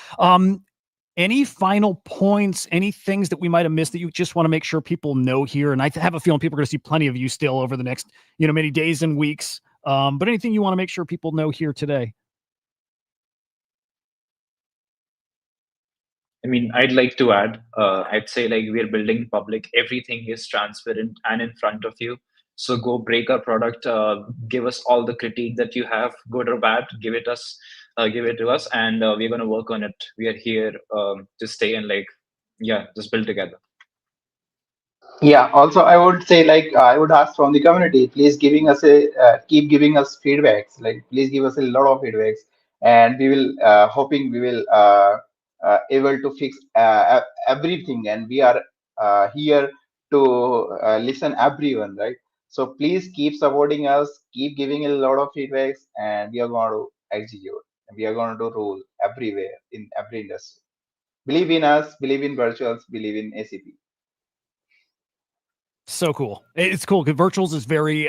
Any final points, any things that we might have missed that you just want to make sure people know here? And I have a feeling people are going to see plenty of you still over the next, many days and weeks. But anything you want to make sure people know here today? I mean, I'd like to add, I'd say like we're building public, everything is transparent and in front of you. So go break our product, give us all the critique that you have, good or bad, give it to us, and we're going to work on it. We are here to stay and just build together. Yeah, also I would say I would ask from the community, please keep giving us feedbacks. Like please give us a lot of feedbacks, and we will hoping we will able to fix everything, and we are here to listen everyone, right? So please keep supporting us, keep giving a lot of feedbacks, and we are going to execute. And we are going to rule everywhere in every industry. Believe in us, believe in virtuals, believe in ACP. So cool. It's cool because virtuals is very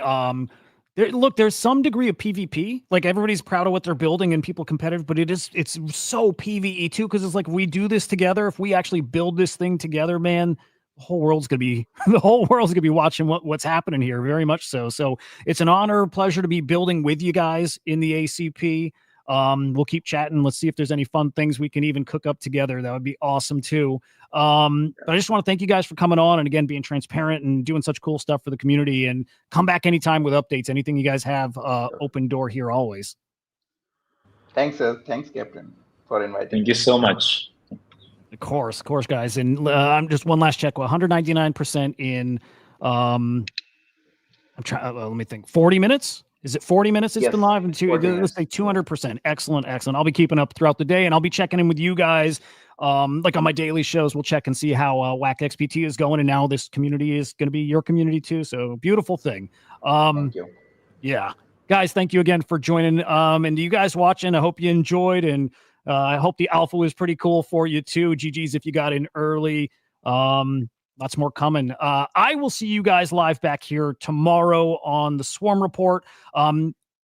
there's some degree of PvP. Like everybody's proud of what they're building and people competitive, but it's so PvE too, because it's like we do this together. If we actually build this thing together, man, the whole world's gonna be watching what's happening here. Very much so. So it's an honor, pleasure to be building with you guys in the ACP. We'll keep chatting. Let's see if there's any fun things we can even cook up together. That would be awesome too. But I just want to thank you guys for coming on and again, being transparent and doing such cool stuff for the community, and come back anytime with updates. Anything you guys have, open door here always. Thanks, Captain, for inviting. Thank you so much. Of course, guys. And I'm just one last check. 199% in, I'm trying, let me think, 40 minutes. Is it 40 minutes it's been live? And let's say 200%. Excellent. I'll be keeping up throughout the day, and I'll be checking in with you guys. Like on my daily shows, we'll check and see how WachXBT is going. And now this community is going to be your community too. So beautiful thing. Thank you. Yeah. Guys, thank you again for joining. And you guys watching, I hope you enjoyed. And I hope the alpha was pretty cool for you too. GG's if you got in early. Lots more coming. I will see you guys live back here tomorrow on the Swarm Report.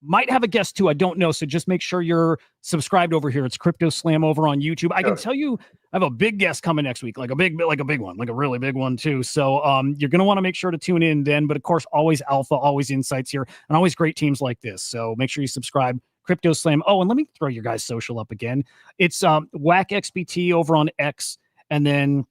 Might have a guest too. I don't know. So just make sure you're subscribed over here. It's CryptoSlam over on YouTube. I can tell you I have a big guest coming next week, like a big one, like a really big one too. So you're going to want to make sure to tune in then. But of course, always alpha, always insights here, and always great teams like this. So make sure you subscribe. CryptoSlam. Oh, and let me throw your guys' social up again. It's WachXBT over on X, and then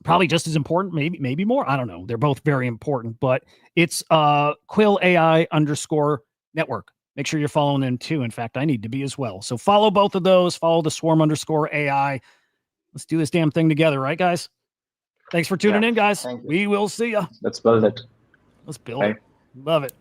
probably just as important, maybe more. I don't know. They're both very important, but it's Quill AI _ network. Make sure you're following them too. In fact, I need to be as well. So follow both of those. Follow the Swarm _ AI. Let's do this damn thing together, right, guys? Thanks for tuning in, guys. We will see ya. Let's build it. Let's build it. Love it.